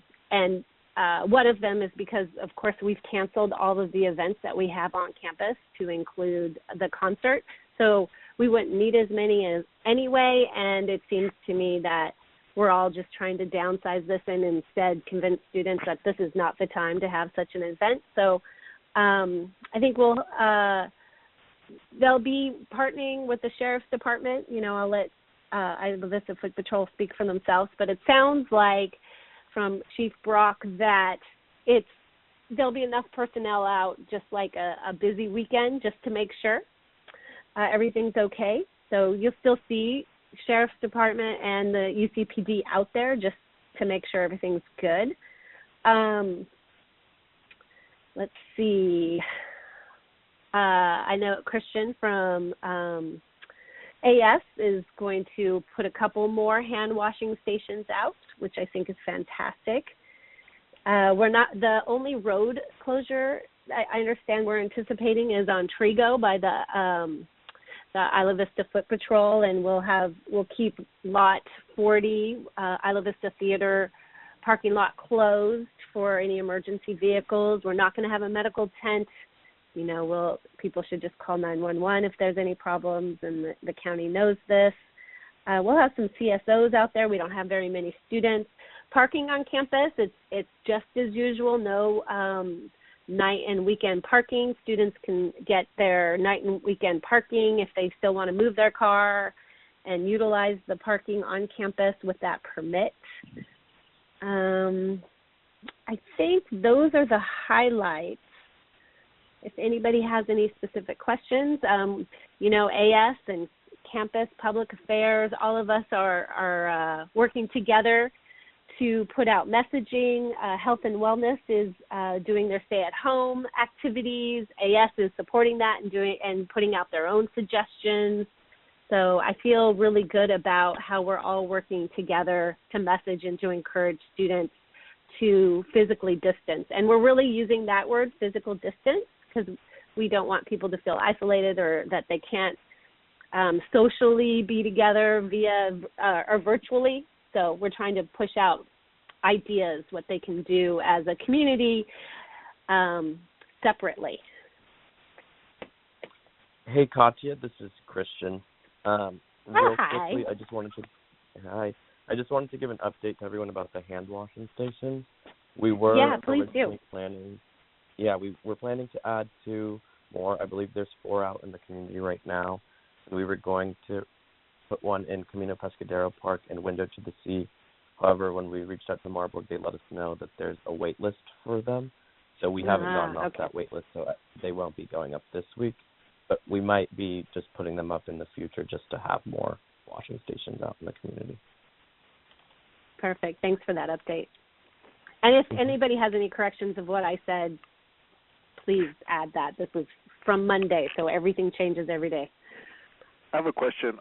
one of them is because, of course, we've canceled all of the events that we have on campus to include the concert. So we wouldn't need as many as anyway, and it seems to me that we're all just trying to downsize this and instead convince students that this is not the time to have such an event. So I think they'll be partnering with the Sheriff's Department. I'll let IVCN Foot Patrol speak for themselves, but it sounds like from Chief Brock that there'll be enough personnel out just like a busy weekend just to make sure everything's okay. So you'll still see Sheriff's Department and the UCPD out there just to make sure everything's good. Let's see. I know Christian from AS is going to put a couple more hand washing stations out, which I think is fantastic. We're not, the only road closure I understand we're anticipating is on Trigo by the Isla Vista Foot Patrol, and we'll keep lot 40 Isla Vista Theater parking lot closed for any emergency vehicles. We're not going to have a medical tent. People should just call 911 if there's any problems, and the county knows this. We'll have some CSOs out there. We don't have very many students, parking on campus. It's just as usual, no night and weekend parking. Students can get their night and weekend parking if they still want to move their car and utilize the parking on campus with that permit. I think those are the highlights. If anybody has any specific questions, AS and campus public affairs, all of us are working together to put out messaging. Health and Wellness is doing their stay-at-home activities. AS is supporting that and putting out their own suggestions. So I feel really good about how we're all working together to message and to encourage students to physically distance. And we're really using that word, physical distance, because we don't want people to feel isolated or that they can't socially be together via or virtually. So we're trying to push out ideas, what they can do as a community separately. Hey, Katya, this is Christian. Real hi. quickly, I just wanted to give an update to everyone about the hand washing stations. We were originally planning. Yeah, we're planning to add 2 more. I believe there's 4 out in the community right now. And we were going to put one in Camino Pescadero Park and Window to the Sea. However, when we reached out to Marburg, they let us know that there's a wait list for them. So we haven't gotten off that wait list, so they won't be going up this week. But we might be just putting them up in the future just to have more washing stations out in the community. Perfect. Thanks for that update. And if anybody has any corrections of what I said, please add that. This was from Monday, so everything changes every day. I have a question.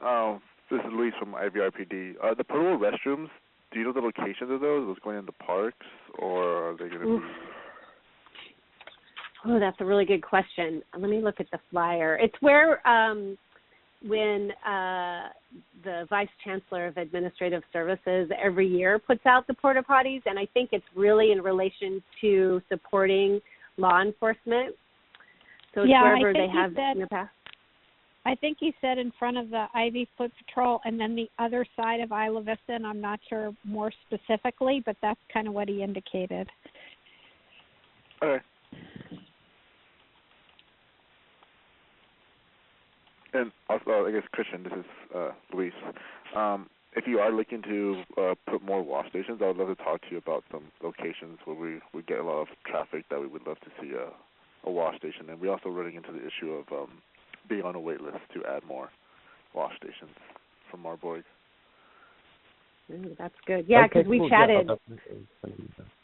This is Luis from IVRPD. The portable restrooms, do you know the locations of those? Are those going into parks, or are they going to be... Oh, that's a really good question. Let me look at the flyer. It's where when the Vice Chancellor of Administrative Services every year puts out the porta potties, and I think it's really in relation to supporting law enforcement. So it's wherever they have in the past. I think he said in front of the Ivy Foot Patrol and then the other side of Isla Vista, and I'm not sure more specifically, but that's kind of what he indicated. Okay. And also, I guess, Christian, this is Luis. If you are looking to put more wash stations, I would love to talk to you about some locations where we get a lot of traffic that we would love to see a wash station. And we're also running into the issue of being on a wait list to add more wash stations from Marburg. That's good. Yeah, because we chatted.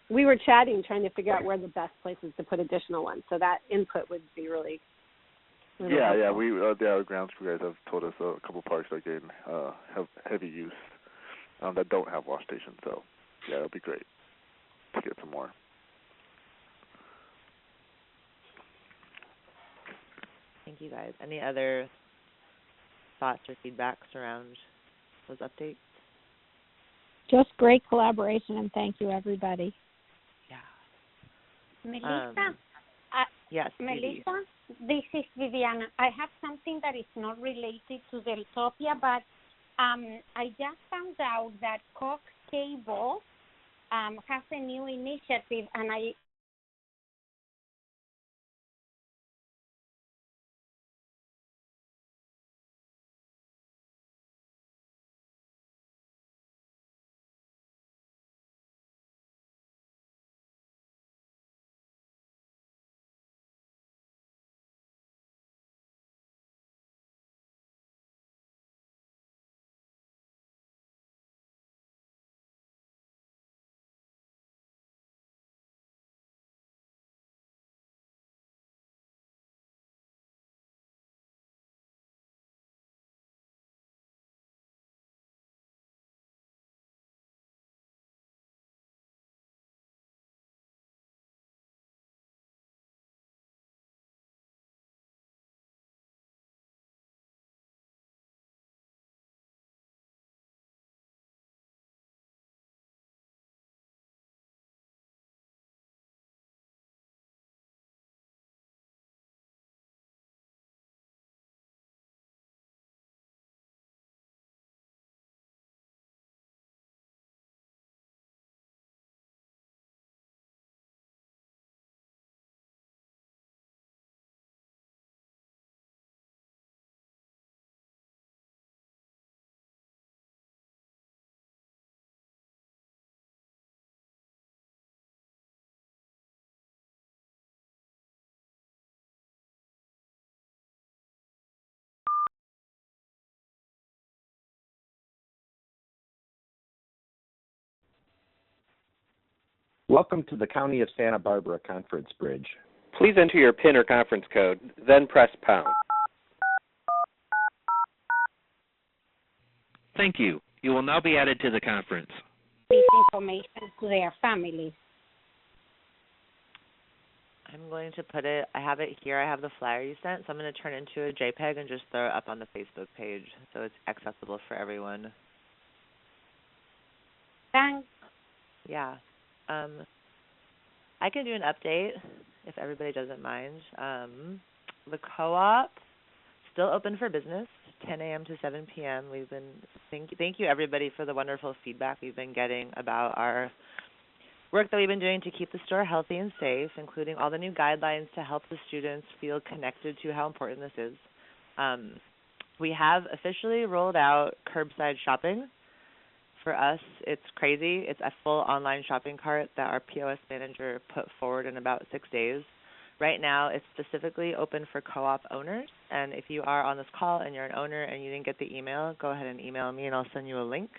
We were chatting, trying to figure out where the best places to put additional ones. So that input would be really helpful. Yeah. We the grounds crew guys have told us a couple parks are getting have heavy use that don't have wash stations. So yeah, it'll be great to get some more. Thank you, guys. Any other thoughts or feedbacks around those updates? Just great collaboration, and thank you, everybody. Melissa? Yes, Melissa, this is Viviana. I have something that is not related to the Utopia, but I just found out that Cox Cable has a new initiative, and I Welcome to the County of Santa Barbara Conference Bridge. Please enter your PIN or conference code, then press pound. Thank you. You will now be added to the conference. This information to their families. I'm going to put it, I have it here, I have the flyer you sent, so I'm going to turn it into a JPEG and just throw it up on the Facebook page so it's accessible for everyone. Thanks. Yeah. I can do an update if everybody doesn't mind. The co-op still open for business, 10 a.m. to 7 p.m. We've been thank you everybody for the wonderful feedback we've been getting about our work that we've been doing to keep the store healthy and safe, including all the new guidelines to help the students feel connected to how important this is. We have officially rolled out curbside shopping. For us, it's crazy. It's a full online shopping cart that our POS manager put forward in about 6 days. Right now, it's specifically open for co-op owners, and if you are on this call and you're an owner and you didn't get the email, go ahead and email me and I'll send you a link.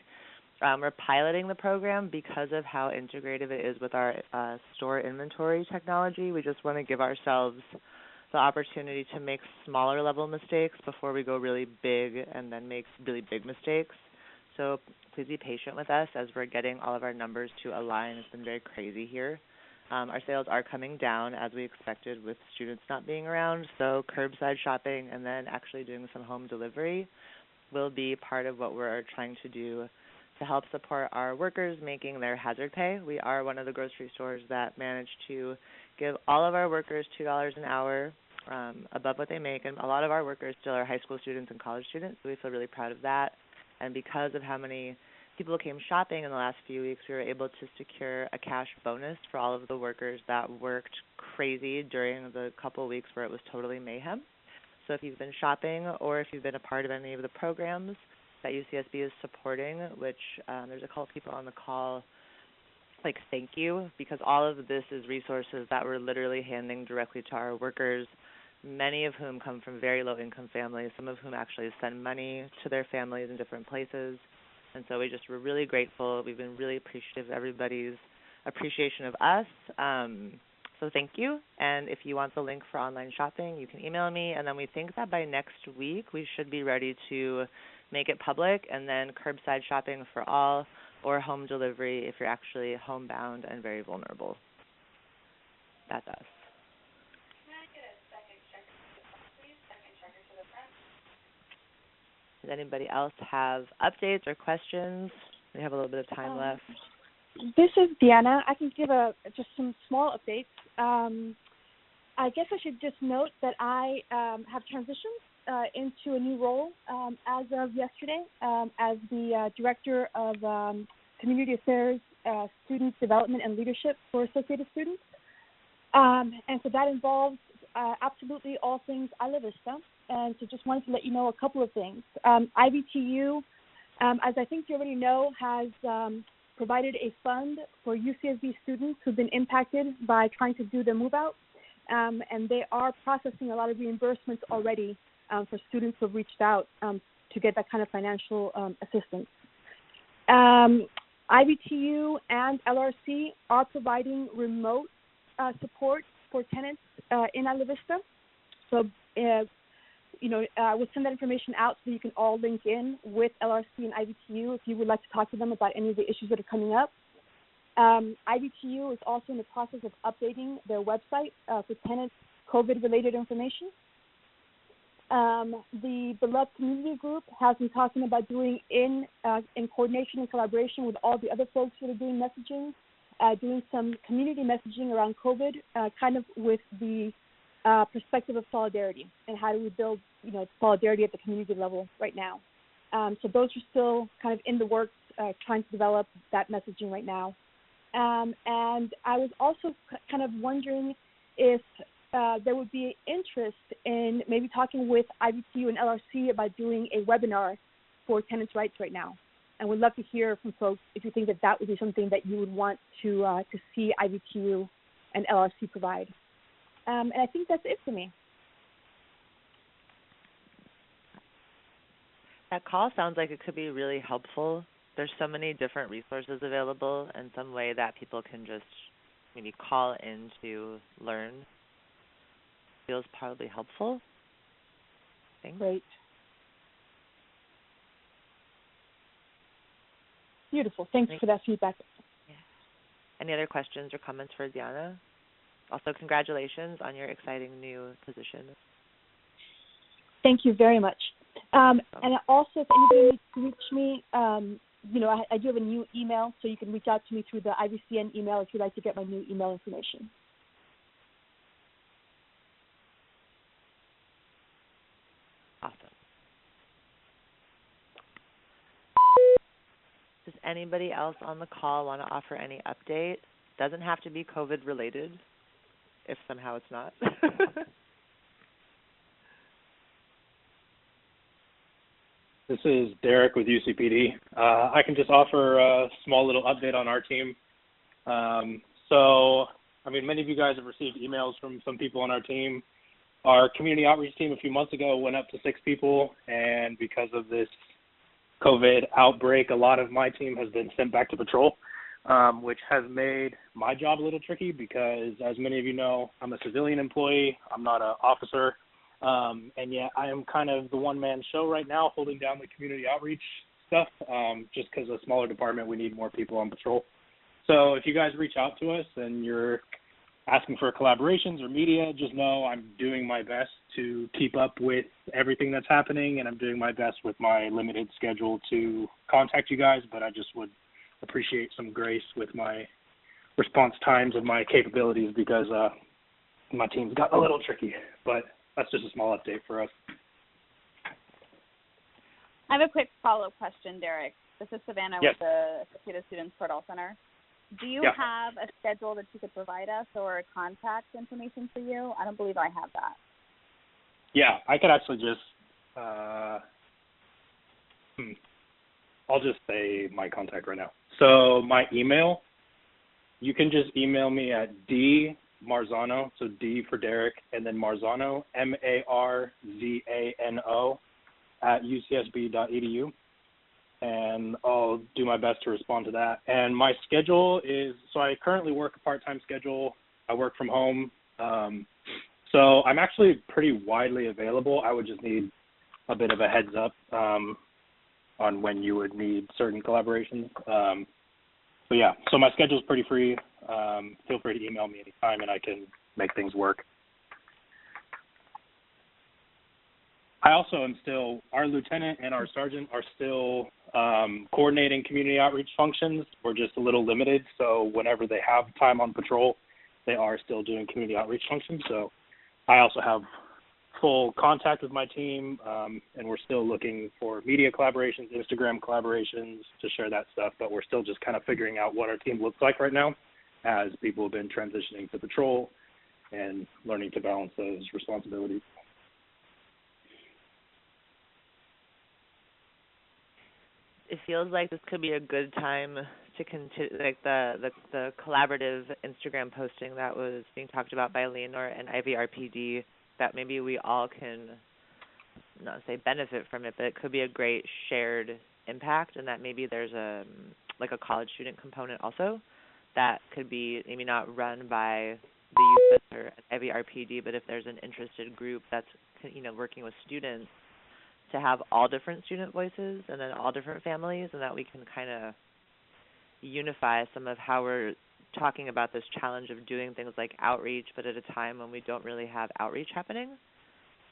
We're piloting the program because of how integrative it is with our store inventory technology. We just want to give ourselves the opportunity to make smaller level mistakes before we go really big and then make really big mistakes. So please be patient with us as we're getting all of our numbers to align. It's been very crazy here. Our sales are coming down as we expected with students not being around, so curbside shopping and then actually doing some home delivery will be part of what we're trying to do to help support our workers making their hazard pay. We are one of the grocery stores that managed to give all of our workers $2 an hour above what they make, and a lot of our workers still are high school students and college students, so we feel really proud of that. And because of how many people came shopping in the last few weeks, we were able to secure a cash bonus for all of the workers that worked crazy during the couple of weeks where it was totally mayhem. So if you've been shopping or if you've been a part of any of the programs that UCSB is supporting, which there's a couple of people on the call, thank you, because all of this is resources that we're literally handing directly to our workers, many of whom come from very low-income families, some of whom actually send money to their families in different places. And so we're really grateful. We've been really appreciative of everybody's appreciation of us. So thank you. And if you want the link for online shopping, you can email me. And then we think that by next week we should be ready to make it public, and then curbside shopping for all, or home delivery if you're actually homebound and very vulnerable. That's us. Does anybody else have updates or questions? We have a little bit of time left. This is Deanna. I can give just some small updates. I guess I should just note that I have transitioned into a new role as of yesterday as the Director of Community Affairs, Student Development and Leadership for Associated Students. And so that involves absolutely all things Isla Vista. And so just wanted to let you know a couple of things. IVTU, as I think you already know, has provided a fund for UCSB students who've been impacted by trying to do their move out. And they are processing a lot of reimbursements already for students who have reached out to get that kind of financial assistance. IVTU and LRC are providing remote support for tenants in Isla Vista. So, we'll send that information out so you can all link in with LRC and IVTU if you would like to talk to them about any of the issues that are coming up. IVTU is also in the process of updating their website for tenants' COVID-related information. The Beloved Community Group has been talking about doing in coordination and collaboration with all the other folks that are doing messaging, doing some community messaging around COVID, kind of with the perspective of solidarity and how do we build, solidarity at the community level right now. So those are still kind of in the works, trying to develop that messaging right now. And I was also kind of wondering if there would be interest in maybe talking with IVCU and LRC about doing a webinar for tenants' rights right now. And we'd love to hear from folks if you think that that would be something that you would want to see IVCU and LRC provide. And I think that's it for me. That call sounds like it could be really helpful. There's so many different resources available and some way that people can just maybe call in to learn feels probably helpful. I think. Great. Beautiful. Thanks for that feedback. Yeah. Any other questions or comments for Diana? Also, congratulations on your exciting new position. Thank you very much. And also, if anybody needs to reach me, I do have a new email, so you can reach out to me through the IVCN email if you'd like to get my new email information. Awesome. Does anybody else on the call want to offer any update? Doesn't have to be COVID related, if somehow it's not. This is Derek with UCPD. I can just offer a small little update on our team. Many of you guys have received emails from some people on our team. Our community outreach team a few months ago went up to 6 people, and because of this COVID outbreak, a lot of my team has been sent back to patrol, which has made my job a little tricky because, as many of you know, I'm a civilian employee. I'm not an officer. And yet I am kind of the one-man show right now holding down the community outreach stuff. Just because a smaller department, we need more people on patrol. So if you guys reach out to us and you're asking for collaborations or media, just know I'm doing my best to keep up with everything that's happening, and I'm doing my best with my limited schedule to contact you guys, but I just would appreciate some grace with my response times and my capabilities because my team's got a little tricky, but that's just a small update for us. I have a quick follow-up question, Derek. This is Savannah Yes. with the Associated Students Portal Center. Do you have a schedule that you could provide us or contact information for you? I don't believe I have that. Yeah, I could actually just, I'll just say my contact right now. So my email, you can just email me at dmarzano, so D for Derek, and then Marzano, MARZANO, at ucsb.edu. And I'll do my best to respond to that. And my schedule is, so I currently work a part-time schedule. I work from home. So I'm actually pretty widely available. I would just need a bit of a heads up on when you would need certain collaborations. So my schedule's pretty free. Feel free to email me anytime and I can make things work. I also am still, our lieutenant and our sergeant are still coordinating community outreach functions. We're just a little limited, so whenever they have time on patrol, they are still doing community outreach functions. So I also have full contact with my team, and we're still looking for media collaborations, Instagram collaborations to share that stuff, but we're still just kind of figuring out what our team looks like right now as people have been transitioning to patrol and learning to balance those responsibilities. It feels like this could be a good time to continue, like the collaborative Instagram posting that was being talked about by Leonor and IVRPD, that maybe we all can, not say benefit from it, but it could be a great shared impact, and that maybe there's a college student component also that could be maybe not run by the youth center at IVRPD, but if there's an interested group that's working with students, to have all different student voices and then all different families, and that we can kind of unify some of how we're talking about this challenge of doing things like outreach, but at a time when we don't really have outreach happening.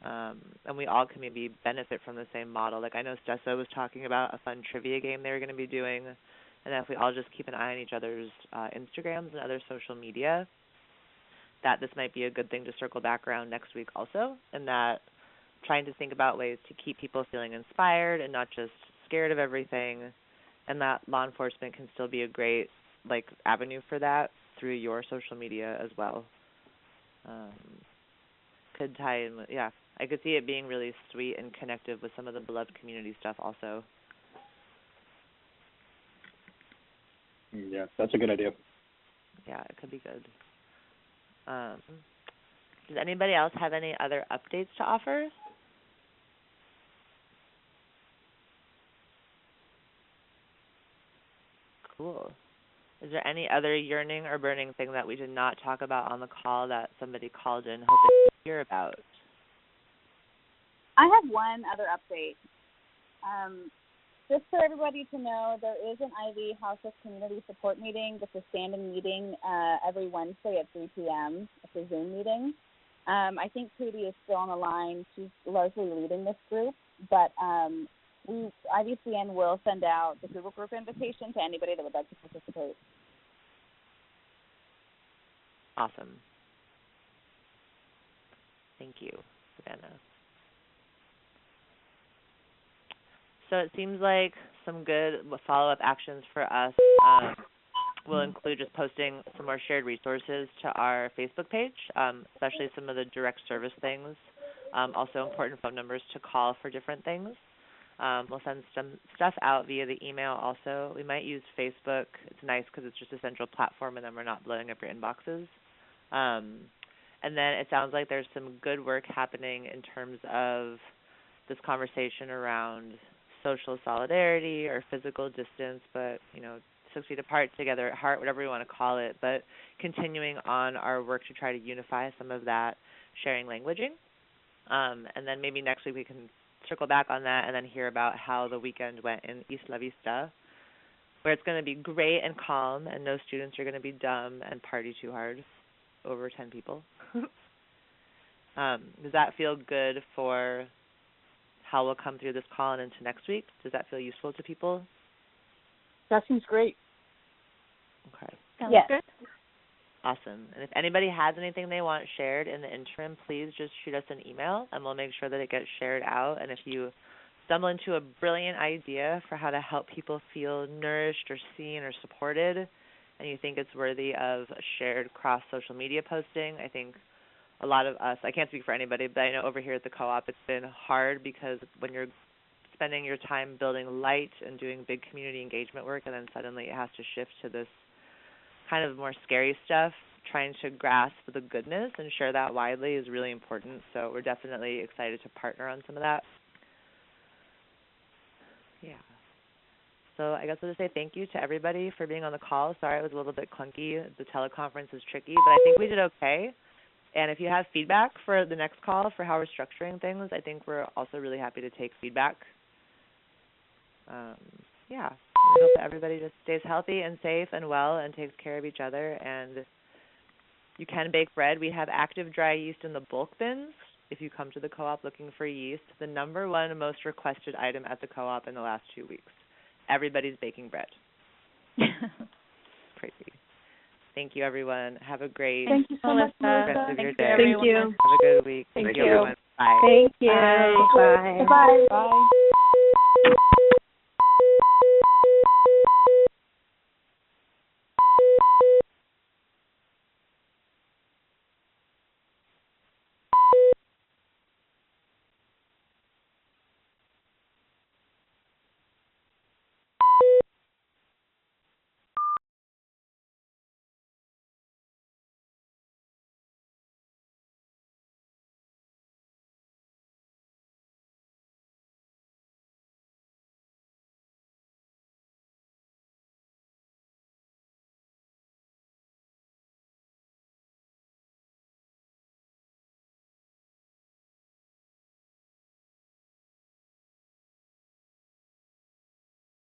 And we all can maybe benefit from the same model. Like I know Stessa was talking about a fun trivia game they were going to be doing, and if we all just keep an eye on each other's Instagrams and other social media, that this might be a good thing to circle back around next week also, and that trying to think about ways to keep people feeling inspired and not just scared of everything, and that law enforcement can still be a great avenue for that through your social media as well. Could tie in with, I could see it being really sweet and connective with some of the beloved community stuff also. Yeah, that's a good idea. Yeah, it could be good. Does anybody else have any other updates to offer? Cool. Is there any other yearning or burning thing that we did not talk about on the call that somebody called in hoping to hear about? I have one other update. Just for everybody to know, there is an IV House of Community Support meeting. It's a standing meeting every Wednesday at 3 p.m. It's a Zoom meeting. I think Katie is still on the line. She's largely leading this group, but IVCN will send out the Google group invitation to anybody that would like to participate. Awesome. Thank you, Savannah. So it seems like some good follow-up actions for us will include just posting some more shared resources to our Facebook page, especially some of the direct service things. Also important phone numbers to call for different things. We'll send some stuff out via the email also. We might use Facebook. It's nice because it's just a central platform and then we're not blowing up your inboxes. And then it sounds like there's some good work happening in terms of this conversation around social solidarity or physical distance, but, 6 feet apart, together at heart, whatever you want to call it, but continuing on our work to try to unify some of that sharing languaging. And then maybe next week we can circle back on that and then hear about how the weekend went in Isla Vista, where it's going to be great and calm and no students are going to be dumb and party too hard over 10 people. Does that feel good for how we'll come through this call and into next week? Does that feel useful to people? That seems great. Okay. Sounds good. Awesome. And if anybody has anything they want shared in the interim, please just shoot us an email and we'll make sure that it gets shared out. And if you stumble into a brilliant idea for how to help people feel nourished or seen or supported, and you think it's worthy of a shared cross-social media posting, I think a lot of us, I can't speak for anybody, but I know over here at the co-op it's been hard because when you're spending your time building light and doing big community engagement work and then suddenly it has to shift to this kind of more scary stuff, trying to grasp the goodness and share that widely is really important. So we're definitely excited to partner on some of that. Yeah. So I guess I'll just say thank you to everybody for being on the call. Sorry it was a little bit clunky. The teleconference is tricky, but I think we did okay. And if you have feedback for the next call for how we're structuring things, I think we're also really happy to take feedback. Yeah. I hope that everybody just stays healthy and safe and well and takes care of each other. And you can bake bread. We have active dry yeast in the bulk bins if you come to the co-op looking for yeast. The number one most requested item at the co-op in the last 2 weeks. Everybody's baking bread. Crazy. Thank you, everyone. Have a great Thank you so much, rest of your day. Thank you. Have a good week. Thank Thank you. you, everyone. Bye. Thank you. Bye. Bye. Bye.